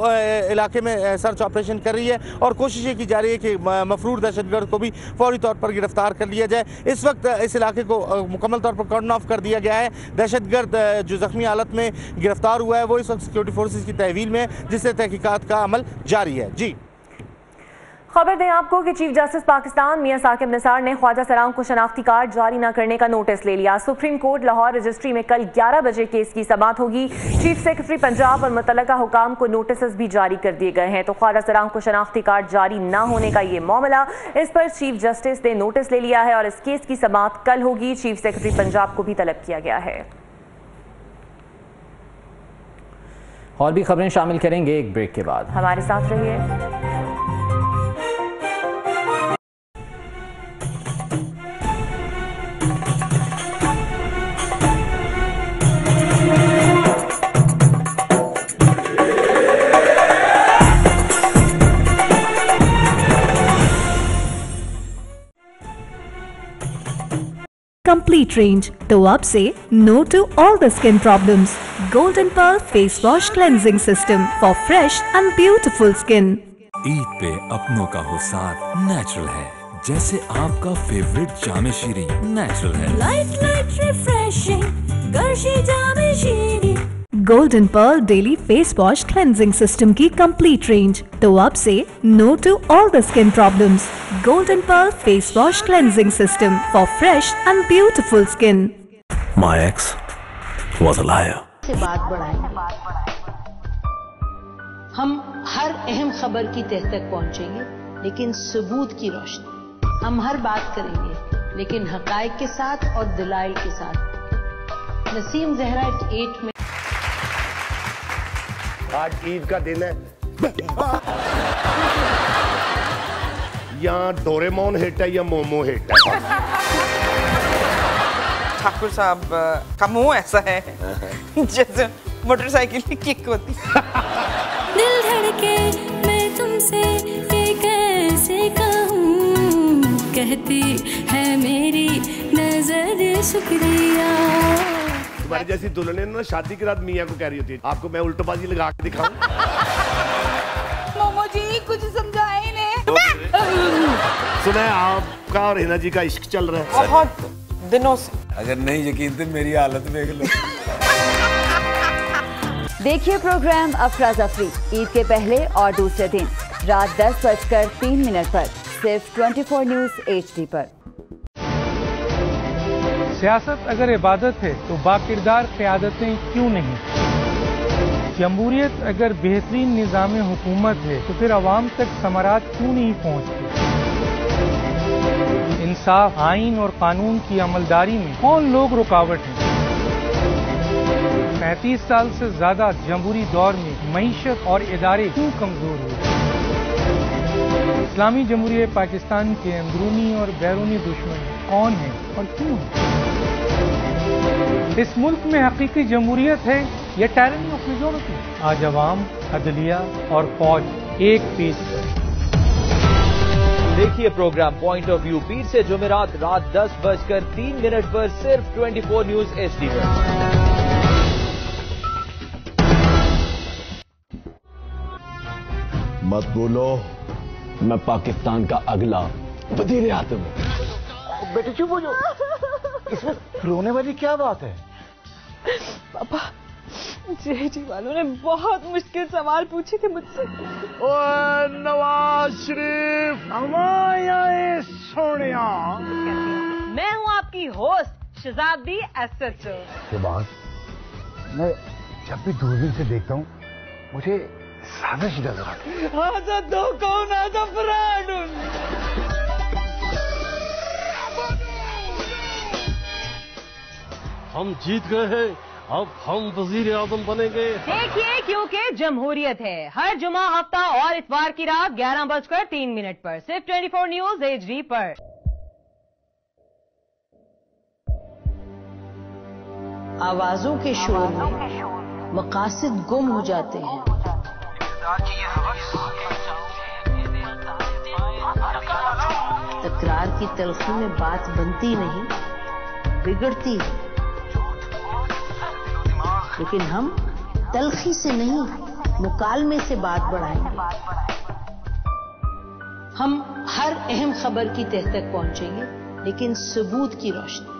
इलाके में सर्च ऑपरेशन कर रही है और कोशिश ये की जा रही है कि मफरूर दहशतगर्द को भी फौरी तौर पर गिरफ्तार कर लिया जाए। इस वक्त इस इलाके को मुकम्मल तौर पर कॉर्डन ऑफ कर दिया गया है। दहशतगर्द जो जख्मी हालत में गिरफ्तार हुआ है वो इस वक्त सिक्योरिटी फोर्सेस की तहवील में है, जिससे तहकीकात का अमल जारी है। जी खबर दें आपको कि चीफ जस्टिस पाकिस्तान मियां साकिब निसार ने ख्वाजा सराम को शनाख्ती कार्ड जारी न करने का नोटिस ले लिया। सुप्रीम कोर्ट लाहौर रजिस्ट्री में कल 11 बजे केस की समाअत होगी। चीफ सेक्रेटरी पंजाब और मुतल्लका हुकाम को नोटिस भी जारी कर दिए गए हैं। तो ख्वाजा सराम को शनाख्ती कार्ड जारी न होने का ये मामला, इस पर चीफ जस्टिस ने नोटिस ले लिया है और इस केस की समाअत कल होगी। चीफ सेक्रेटरी पंजाब को भी तलब किया गया है। और भी खबरें शामिल करेंगे एक ब्रेक के बाद, हमारे साथ रहिए। कंप्लीट रेंज, तो अब से no to all the skin problems. Golden pearl face wash cleansing system for fresh and beautiful skin. Eid पे अपनों का हो साथ नेचुरल है, जैसे आपका फेवरेट जामे शीरी नेचुरल है। लाइट लाइट रिफ्रेशिंग गर्शी Jame Shirin. Golden pearl daily face wash cleansing system की कंप्लीट रेंज, तो अब से no to all the skin problems. Golden pearl face wash cleansing system for fresh and beautiful skin. My ex was a liar. से बात बढ़ाएंगे, हम हर अहम खबर की तह तक पहुंचेंगे, लेकिन सबूत की रोशनी। हम हर बात करेंगे, लेकिन हकायक के साथ और दलाइल के साथ। नसीम जहरा 8 में आज ईद का दिन है। यहाँ डोरेमोन हिट है या मोमो हिट है? ठाकुर साहब का मुंह ऐसा है जैसे मोटरसाइकिल की किक होती। दिल धड़के मैं तुमसे ये कैसे कहूँ, कहती है मेरी नजर शुक्रिया। तुम्हारी जैसी दुल्हन ना शादी के रात मियाँ को कह रही होती है, आपको मैं उल्टोबाजी लगा के दिखाऊं? मोमो जी कुछ समझाए ने। सुना है आपका और हिना जी का इश्क चल रहा है बहुत दिनों से। अगर नहीं यकीन तो मेरी हालत देख लो। देखिए प्रोग्राम अफराज अफरी ईद के पहले और दूसरे दिन रात 10:03 पर सिर्फ 24 न्यूज HD पर। सियासत अगर इबादत है तो बाकिरदार क़यादतें क्यों नहीं। जमहूरियत अगर बेहतरीन निज़ाम हुकूमत है तो फिर आवाम तक समारात क्यों नहीं पहुँचती? इंसाफ, आइन और कानून की अमलदारी में कौन लोग रुकावट हैं? 35 साल से ज्यादा जमहूरी दौर में मईशत और इदारे क्यों कमजोर हुए? इस्लामी जमहूरियत पाकिस्तान के अंदरूनी और बैरूनी दुश्मन कौन है और क्यों है? इस मुल्क में हकीकी जमहूरियत है या टायरनी ऑफ मेजॉरिटी? आज अवाम, अदलिया और फौज एक पेज पर। देखिए प्रोग्राम पॉइंट ऑफ व्यू पीर से जुमेरात रात 10:03 पर सिर्फ 24 न्यूज HD पर। मत बोलो मैं पाकिस्तान का अगला वजीर आज़म हूं। बेटे चुप हो जाओ। इसमें रोने वाली क्या बात है? पापा, जेडी वालों ने बहुत मुश्किल सवाल पूछे थे मुझसे। ओए नवाज शरीफ, हमारे सोनिया। मैं हूँ आपकी होस्ट शहजादी एसएचओ। के बाद मैं जब भी दूरबीन से देखता हूँ मुझे साजिश नजर आती है। आजा दो कौन आजा फराड। हम जीत गए हैं, अब हम वजीर आजम बनेंगे। देखिए क्योंकि जमहूरियत है। हर जुमा, हफ्ता और इतवार की रात 11:03 पर सिर्फ 24 न्यूज HD पर। आवाजों के शोर में मकासद गुम हो जाते हैं। तकरार की तलखी में बात बनती नहीं, बिगड़ती है। लेकिन हम तलखी से नहीं, मुकालमे से बात बढ़ाएंगे। हम हर अहम खबर की तह तक पहुंचेंगे, लेकिन सबूत की रोशनी।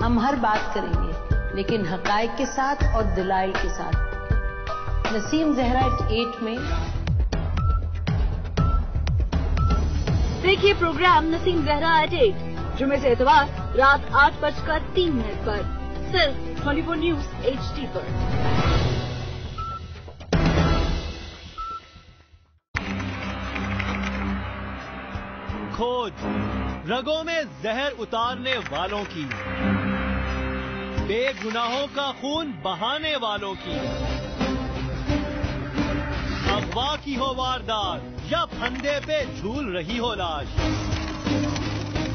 हम हर बात करेंगे, लेकिन हकायक के साथ और दलाइल के साथ। नसीम जहरा 8 में देखिए प्रोग्राम नसीम जहरा 8 जुमे से इतवार रात 8:03 पर सिर्फ 24 न्यूज HD पर। खोज रगों में जहर उतारने वालों की, बेगुनाहों का खून बहाने वालों की। अगवा की हो वारदात या फंदे पे झूल रही हो लाश,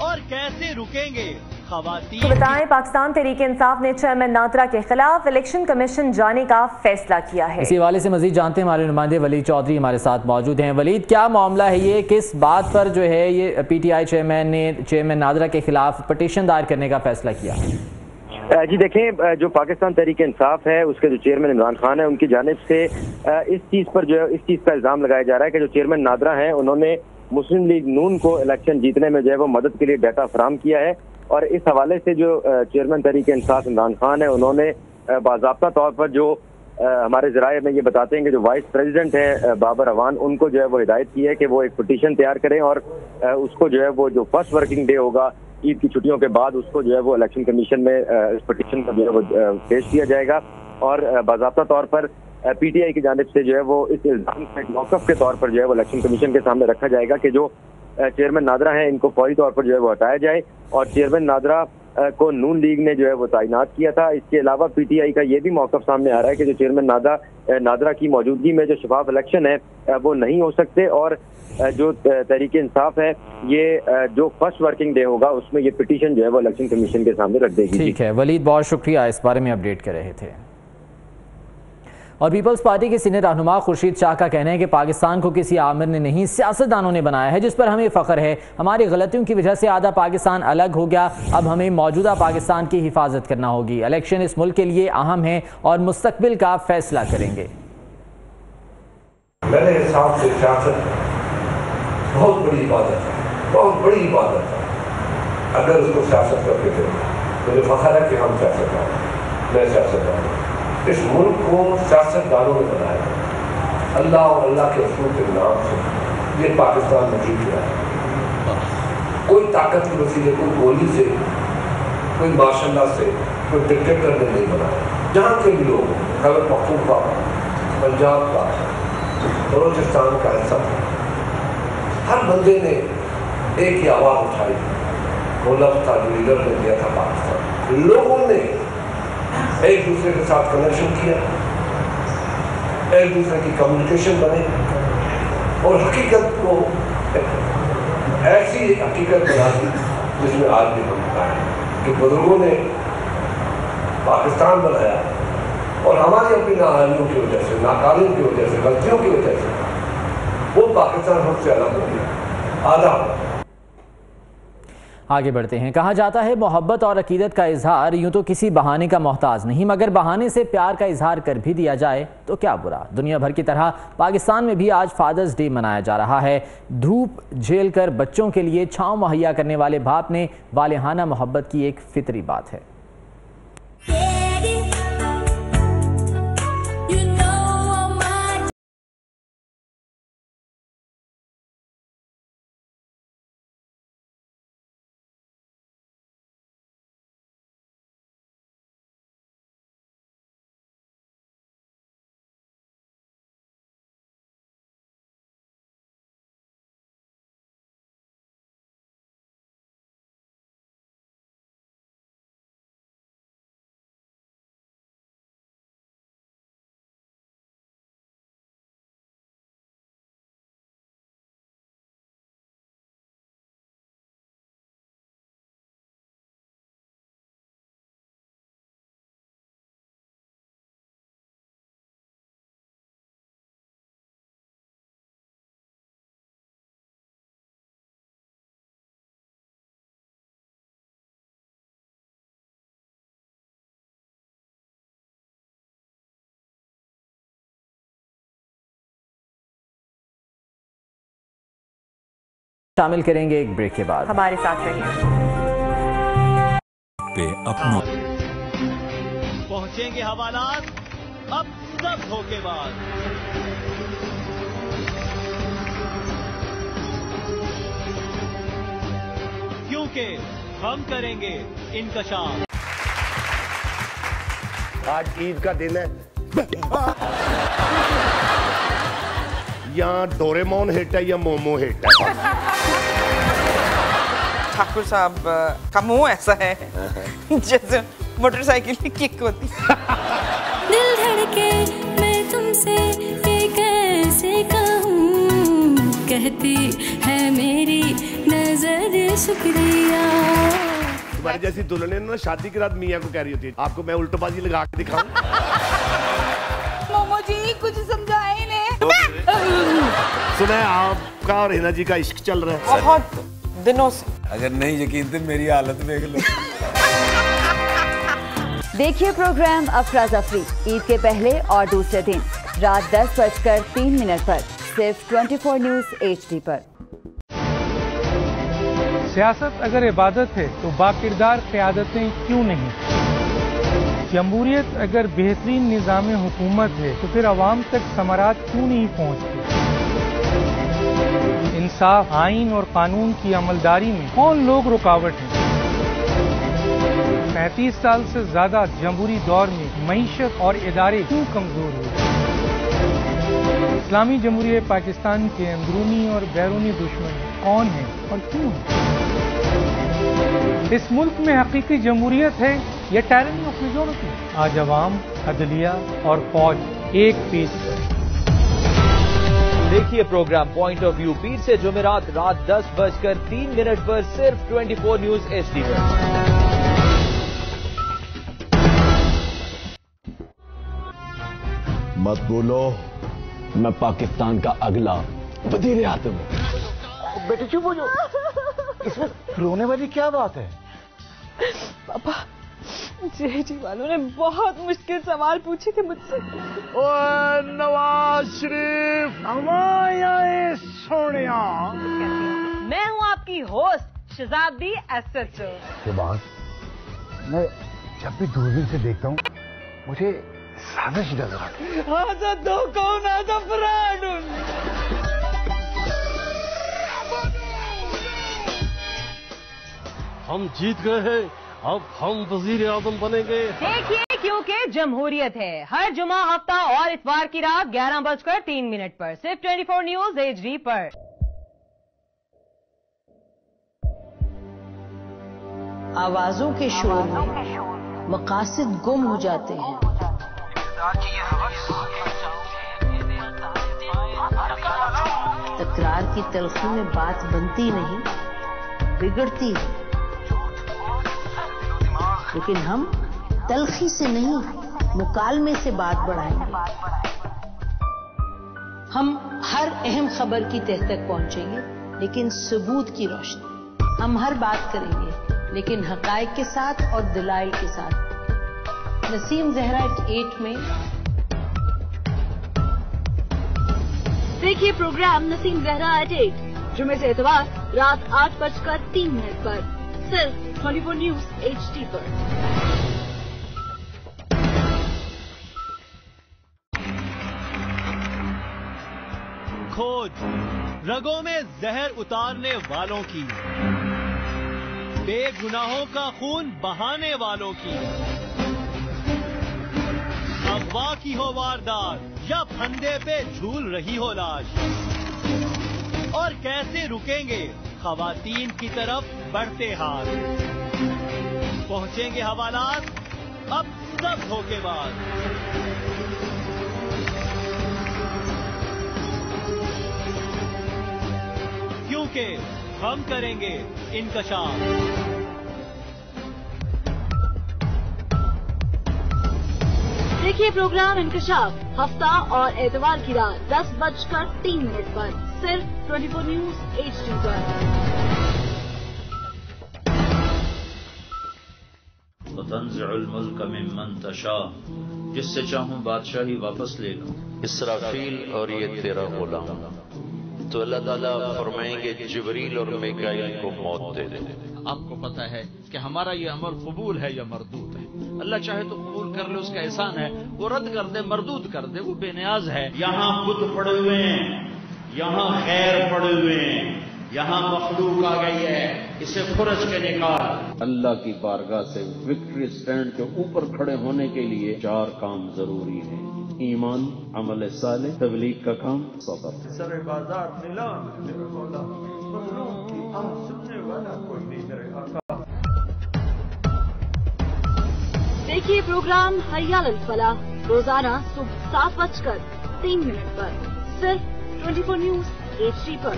और कैसे रुकेंगे खवातीन। तो बताएं, पाकिस्तान तहरीक इंसाफ ने चेयरमैन नादरा के खिलाफ इलेक्शन कमीशन जाने का फैसला किया है। इसी हवाले से मजीद जानते हैं, हमारे नुमाइंदे वलीद चौधरी हमारे साथ मौजूद हैं। वलीद, क्या मामला है ये? किस बात पर जो है ये PTI चेयरमैन ने चेयरमैन नादरा के खिलाफ पटिशन दायर करने का फैसला किया? जी देखें, जो पाकिस्तान तहरीक इंसाफ है उसके जो चेयरमैन इमरान खान है, उनकी जानिब से इस चीज़ पर जो है इस चीज़ का इल्ज़ाम लगाया जा रहा है कि जो चेयरमैन नादरा हैं उन्होंने मुस्लिम लीग नून को इलेक्शन जीतने में जो है वो मदद के लिए डाटा फराहम किया है। और इस हवाले से जो चेयरमैन तहरीक इंसाफ इमरान खान है उन्होंने बाज़ाब्ता तौर पर जो हमारे ज़राए में ये बताते हैं कि जो वाइस प्रेसिडेंट है बाबर अवान, उनको जो है वो हिदायत की है कि वो एक पटिशन तैयार करें और उसको जो है वो जो फर्स्ट वर्किंग डे होगा ईद की छुट्टियों के बाद उसको जो है वो इलेक्शन कमीशन में इस पटिशन का जो है वो पेश किया जाएगा। और बाज़ाब्ता तौर पर PTI की जानिब से जो है वो इस इल्ज़ाम के मौक़िफ़ के तौर पर जो है वो इलेक्शन कमीशन के सामने रखा जाएगा कि जो चेयरमैन नादरा हैं इनको फौरी तौर पर जो है वो हटाया जाए। और चेयरमैन नादरा को नून लीग ने जो है वो तैनात किया था। इसके अलावा PTI का ये भी मौक़िफ़ सामने आ रहा है कि जो चेयरमैन नादरा की मौजूदगी में जो शफाफ इलेक्शन है वो नहीं हो सकते। और जो तहरीक इंसाफ है ये जो फर्स्ट वर्किंग डे होगा उसमें ये पिटीशन जो है वो इलेक्शन कमीशन के सामने रख देगी। ठीक है वलीद, बहुत शुक्रिया, इस बारे में अपडेट कर रहे थे। और पीपल्स पार्टी के सीनियर रहनुमा खुर्शीद शाह का कहना है कि पाकिस्तान को किसी आमिर ने नहीं, सियासतदानों ने बनाया है, जिस पर हमें फ़ख्र है। हमारी गलतियों की वजह से आधा पाकिस्तान अलग हो गया। अब हमें मौजूदा पाकिस्तान की हिफाजत करना होगी। इलेक्शन इस मुल्क के लिए अहम है और मुस्तकबिल का फैसला करेंगे। मेरे हिसाब से सियासत बहुत बड़ी इबादत है, बहुत बड़ी इबादत है। अगर उसको सियासत करके दे, मुझे फख्र है कि हम सियासतदान, मैं सियासतदान। इस मुल्क को सियासतदानों ने बनाया, अल्लाह और अल्लाह के रसूल के नाम से ये पाकिस्तान में जीत गया है। कोई ताकत के वसीले, कोई गोली से, कोई माशाल्लाह से, कोई डिक्टेटर ने नहीं बनाया। जहाँ के भी लोग खैबर पख्तूनख्वा पंजाब का, बलोचिस्तान का हिस्सा था। हर बंदे ने एक ही आवाज उठाई, वो लफ्ज था जो लीडर ने दिया था पाकिस्तान। लोगों ने एक दूसरे के साथ कनेक्शन किया, एक दूसरे की कम्युनिकेशन बने और हकीकत को ऐसी हकीकत बना दी जिसमें आज भी हम आए कि बुजुर्गों ने पाकिस्तान बनाया और हमारी अपनी नाअहलियों की वजह से, नाकामियों की वजह से, गलतियों की वजह से वो पाकिस्तान हमसे अलग हो गया, आधा। आगे बढ़ते हैं। कहा जाता है मोहब्बत और अकीदत का इजहार यूं तो किसी बहाने का मोहताज नहीं, मगर बहाने से प्यार का इजहार कर भी दिया जाए तो क्या बुरा। दुनिया भर की तरह पाकिस्तान में भी आज फादर्स डे मनाया जा रहा है। धूप झेल कर बच्चों के लिए छांव मुहैया करने वाले बाप ने वालिहाना मोहब्बत की एक फितरी बात है। शामिल करेंगे एक ब्रेक के बाद। हमारे साथ रहिए। पहुंचेंगे हवालात अब सब धोखेबाज। क्योंकि हम करेंगे इनकशाफ। आज ईद का दिन है। यहाँ डोरेमोन हिट है या मोमो हिट है? ठाकुर साहब का मुंह ऐसा है जैसे मोटरसाइकिल की किक होती। दिल धड़के मैं तुमसे ये कैसे कहूँ, कहती है मेरी नजर शुक्रिया। तुम्हारी जैसी दुल्हन ना शादी की रात मियाँ को कह रही होती है, आपको मैं उल्टोबाजी लगा के दिखाऊं? मोमो जी कुछ समझाए इन्हें। सुना है आपका और हिना जी का इश्क चल रहा है बहुत दिनों से। अगर नहीं यकीन तो मेरी हालत देख लो। देखिए प्रोग्राम अफरा ज़फरी ईद के पहले और दूसरे दिन रात 10:03 पर सिर्फ 24 न्यूज़ HD पर। सियासत अगर इबादत है तो बाकिरदार क़यादतें क्यों नहीं। जमहूरियत अगर बेहतरीन निज़ाम हुकूमत है तो फिर अवाम तक समारात क्यों नहीं पहुँचती। इंसाफ, आइन और कानून की अमलदारी में कौन लोग रुकावट हैं। 35 साल से ज्यादा जमहूरी दौर में मईशत और इदारे क्यों कमजोर हुए। इस्लामी जमहूरियत पाकिस्तान के अंदरूनी और बैरूनी दुश्मन कौन हैं और क्यों हैं। इस मुल्क में हकीकी जमहूरियत है या टायरनी ऑफ मेजॉरिटी। आज अवाम, अदलिया और फौज एक पेज पर। देखिए प्रोग्राम पॉइंट ऑफ व्यू पीर से जुमेरात रात 10:03 पर सिर्फ 24 न्यूज HD पर। मत बोलो मैं पाकिस्तान का अगला वजीर आज़म हूं। बेटे चुप हो जाओ, इसमें रोने वाली क्या बात है? पापा जी वालों ने बहुत मुश्किल सवाल पूछे थे मुझसे। ओए नवाज शरीफ हमारे सोनिया, मैं हूँ आपकी होस्ट शहजादी SHO। के बाद मैं जब भी दूरबीन से देखता हूँ मुझे साजिश नजर आती है। हम जीत गए हैं, अब हम वजीर आजम बनेंगे। देखिए क्योंकि जमहूरियत है। हर जुमा, हफ्ता और इतवार की रात 11:03 पर सिर्फ 24 न्यूज HD पर। आवाजों के शोर में मकासद गुम हो जाते हैं। तकरार की तलखी में बात बनती नहीं, बिगड़ती है। लेकिन हम तलखी से नहीं, मुकालमे से बात बढ़ाएंगे। हम हर अहम खबर की तह तक पहुंचेंगे, लेकिन सबूत की रोशनी। हम हर बात करेंगे, लेकिन हकायक के साथ और दलाइल के साथ। नसीम जहरा 8 में देखिए प्रोग्राम नसीम जहरा 8 जुमे से इतवार रात 8:03 पर सिर्फ 24 न्यूज HD पर। खोज रगों में जहर उतारने वालों की, बेगुनाहों का खून बहाने वालों की। अगवा की हो वारदात या फंदे पे झूल रही हो लाश, और कैसे रुकेंगे खवातीन की तरफ बढ़ते हाथ। पहुंचेंगे हवालात अब सब धोखेबाज। क्योंकि हम करेंगे इंकशाफ। देखिए प्रोग्राम इंकशाफ हफ्ता और एतवार की रात 10:03 पर सिर्फ 24 न्यूज HD पर। तंज़िउल मुल्क मिम्मन तशा, जिससे चाहूं बादशाही वापस ले लूं। इसराफील और ये तेरा गुलाम। तो अल्लाह ताला फरमाएंगे जिब्रील और मिकाईल को मौत दे दे। आपको पता है कि हमारा ये अमल कबूल है या मरदूद है। अल्लाह चाहे तो कबूल कर ले, उसका एहसान है। वो रद्द कर दे, मरदूद कर दे, वो बेनियाज है। यहाँ बुत पड़े हुए हैं, यहाँ खैर पड़े हुए हैं, यहाँ मखलूक आ गई है, इसे खुरच के निकाल। अल्लाह की बारगाह से विक्ट्री स्टैंड के ऊपर खड़े होने के लिए 4 काम जरूरी है: ईमान, अमल साले, तबलीग का काम, सब्र। सरे बाजार मिला मेरे मौला, मखलूक की आह सुनने वाला कोई नहीं मेरे आका। देखिए प्रोग्राम हय्या अल फलाह रोजाना सुबह 7:03 पर सिर्फ 24 न्यूज HD पर।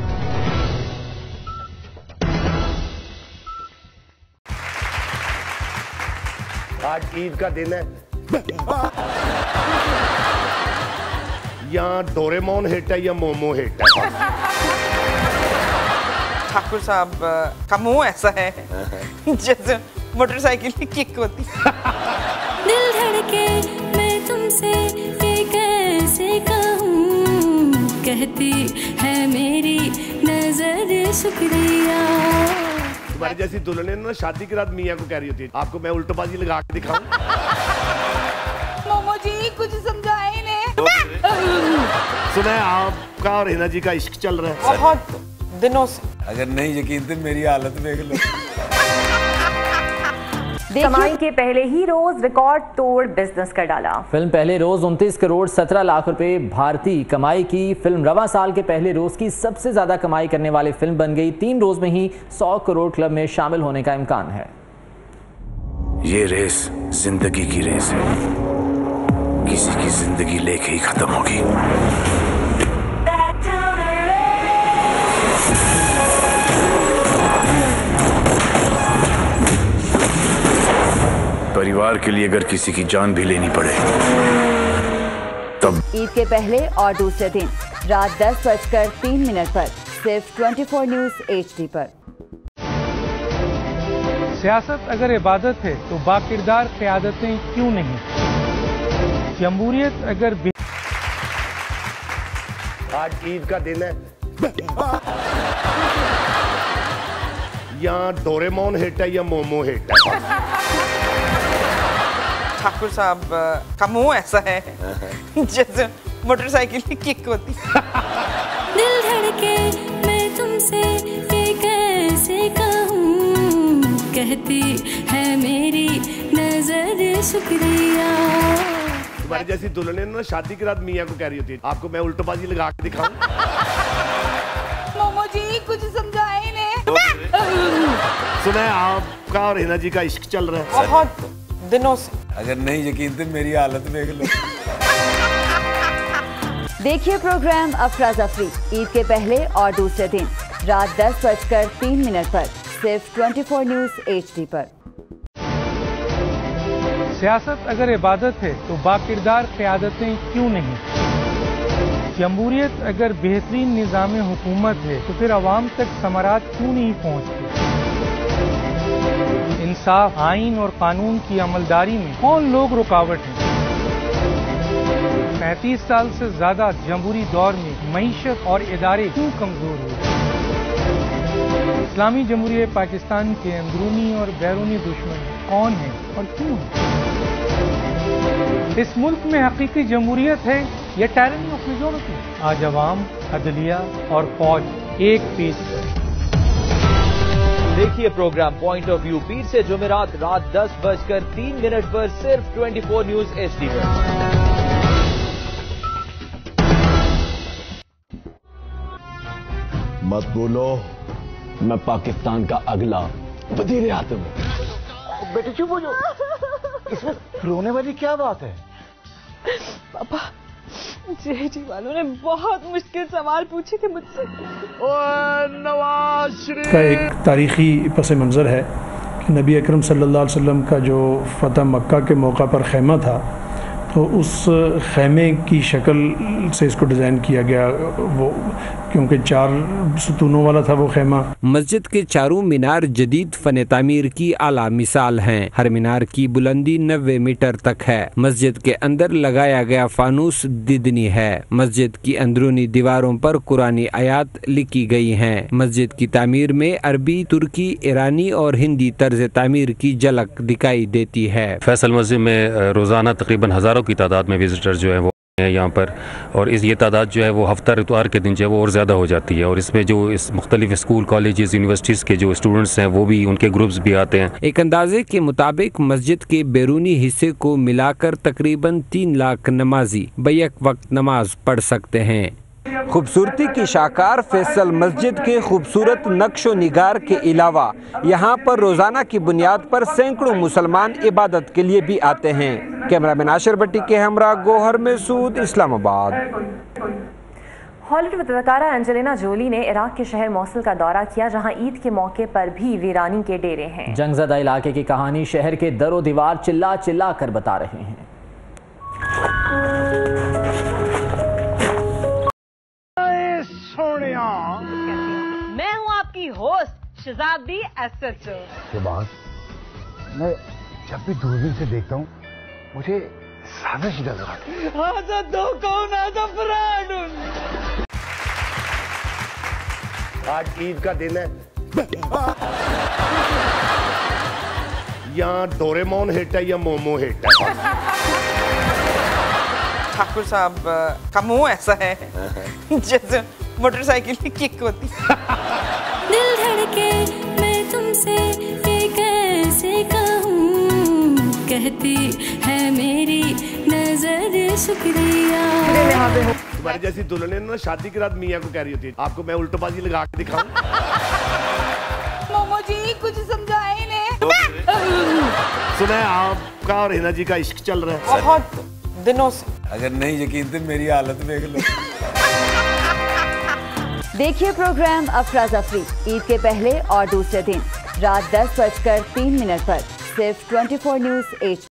आज ईद का दिन है। यहाँ डोरेमोन हिट है या मोमो हिट है? ठाकुर साहब का मुंह ऐसा है जैसे मोटरसाइकिल की किक होती। दिल धड़के मैं तुमसे ये कैसे कहूँ, कहती है मेरी नजर शुक्रिया। तुम्हारी जैसी दुल्हन ना शादी की रात मियाँ को कह रही होती है, आपको मैं उल्टबाजी लगा के दिखाऊं? मोमो जी कुछ समझाए इन्हें। सुना है आपका और हिना जी का इश्क चल रहा है बहुत दिनों से। अगर नहीं यकीन तो मेरी हालत देख लो। कमाई के पहले ही रोज रिकॉर्ड तोड़ बिजनेस कर डाला। फिल्म पहले रोज 29 करोड़ 17 लाख रुपए भारतीय कमाई की। फिल्म रवा साल के पहले रोज की सबसे ज्यादा कमाई करने वाली फिल्म बन गई। 3 रोज में ही 100 करोड़ क्लब में शामिल होने का इम्कान है। ये रेस जिंदगी की रेस है, किसी की जिंदगी लेके ही खत्म होगी। परिवार के लिए अगर किसी की जान भी लेनी पड़े तब। ईद के पहले और दूसरे दिन रात 10:03 पर सिर्फ 24 न्यूज HD पर। सियासत अगर इबादत है तो बाकिरदार क़यादतें क्यों नहीं? जमहूरियत अगर आज ईद का दिन है। यहाँ डोरेमोन हिट है या मोमो हिट है? ठाकुर साहब का मुंह ऐसा है जैसे मोटरसाइकिल की किक होती। दिल धड़के मैं तुमसे ये कैसे कहूँ, कहती है मेरी नजर नजर शुक्रिया। तुम्हारी जैसी दुल्हन ना शादी के रात मियाँ को कह रही होती है आपको मैं उल्टोबाजी लगा के दिखाऊं। मोमो जी कुछ समझाए इन्हें। सुना है आपका और हिना जी का इश्क चल रहा है बहुत दिनों से। अगर नहीं यकीन तो मेरी हालत देख लो। देखिए प्रोग्राम अफरा जफरी ईद के पहले और दूसरे दिन रात 10:03 पर सिर्फ 24 न्यूज HD पर। सियासत अगर इबादत है तो बाकिरदार क़यादतें क्यों नहीं? जमहूरियत अगर बेहतरीन निज़ाम हुकूमत है तो फिर अवाम तक समरात क्यों नहीं पहुँचती? इंसाफ, आइन और कानून की अमलदारी में कौन लोग रुकावट हैं? 35 साल से ज्यादा जमहूरी दौर में मईशत और इदारे क्यों कमजोर हुए? इस्लामी जमहूरियत पाकिस्तान के अंदरूनी और बैरूनी दुश्मन कौन हैं और क्यों हैं? इस मुल्क में हकीकी जमहूरियत है या टायरनी ऑफ मेजॉरिटी? आज अवाम, अदलिया और फौज एक पीस है। देखिए प्रोग्राम पॉइंट ऑफ व्यू पीर से जुमेरात रात 10:03 पर सिर्फ 24 न्यूज HD पर। मत बोलो मैं पाकिस्तान का अगला वजीर आज़म हूं। बेटे चुप हो जाओ, इसमें रोने वाली क्या बात है? पापा जी वालों ने बहुत मुश्किल सवाल पूछे थे मुझसे। नवाज शरीफ का एक तारीखी पस मंज़र है कि नबी अकरम सल्लल्लाहु अलैहि वसल्लम का जो फ़तह मक्का के मौका पर खैमा था तो उस खैमे की शक्ल से इसको डिज़ाइन किया गया, वो क्योंकि 4 सुतूनों वाला था वो खैमा। मस्जिद के चारों मीनार जदीद फन तामीर की आला मिसाल हैं। हर मीनार की बुलंदी 90 मीटर तक है। मस्जिद के अंदर लगाया गया फानूस दिदनी है। मस्जिद की अंदरूनी दीवारों पर कुरानी आयात लिखी गई हैं। मस्जिद की तामीर में अरबी, तुर्की, ईरानी और हिंदी तर्ज तामीर की झलक दिखाई देती है। फैसल मस्जिद में रोजाना तकरीबन हजारों की तादाद में विजिटर जो है वो यहाँ पर, और ये तादाद जो है वो हफ्ता इतवार के दिन जो है वो और ज़्यादा हो जाती है। और इसमें जो इस मुख्तलिफ स्कूल, कॉलेजेस, यूनिवर्सिटीज़ के जो स्टूडेंट्स हैं वो भी, उनके ग्रुप्स भी आते हैं। एक अंदाजे के मुताबिक मस्जिद के बैरूनी हिस्से को मिलाकर तकरीबन 3 लाख नमाजी बैक वक्त नमाज पढ़ सकते हैं। खूबसूरती की शाकार फैसल मस्जिद के खूबसूरत नक्शो निगार के अलावा यहाँ पर रोजाना की बुनियाद पर सैकड़ों मुसलमान इबादत के लिए भी आते हैं। कैमरामैन आशिर भट्टी के हमरा गोहर महसूद, इस्लामाबाद। हॉलीवुड अदाकारा एंजेलिना जोली ने इराक के शहर मौसुल का दौरा किया, जहां ईद के मौके पर भी वीरानी के डेरे हैं। जंगज़दा इलाके की कहानी शहर के दरो दीवार चिल्ला चिल्ला कर बता रहे हैं। मैं हूँ आपकी होस्ट शहजादी एसएचओ। के बाद मैं जब भी दूरबीन से देखता हूँ मुझे साजिश नजर आती है। आज ईद का दिन है। यहाँ डोरेमोन हिट है या मोमो हिट है? ठाकुर साहब का मुंह ऐसा है जैसे मोटरसाइकिल की किक होती। दिल धड़के मैं तुमसे ये कैसे कहूँ, कहती है मेरी नजर शुक्रिया। तुम्हारी जैसी दुल्हन ना शादी के रात मियाँ को कह रही होती है आपको मैं उल्टोबाजी लगा के दिखाऊं। मोमो जी कुछ समझाए इन्हें। सुना है आपका और हिना जी का इश्क चल रहा है बहुत दिनों से। अगर नहीं यकीन तो मेरी हालत देख लो। देखिए प्रोग्राम अफरा जफरी ईद के पहले और दूसरे दिन रात 10:03 पर सिर्फ 24 न्यूज HD।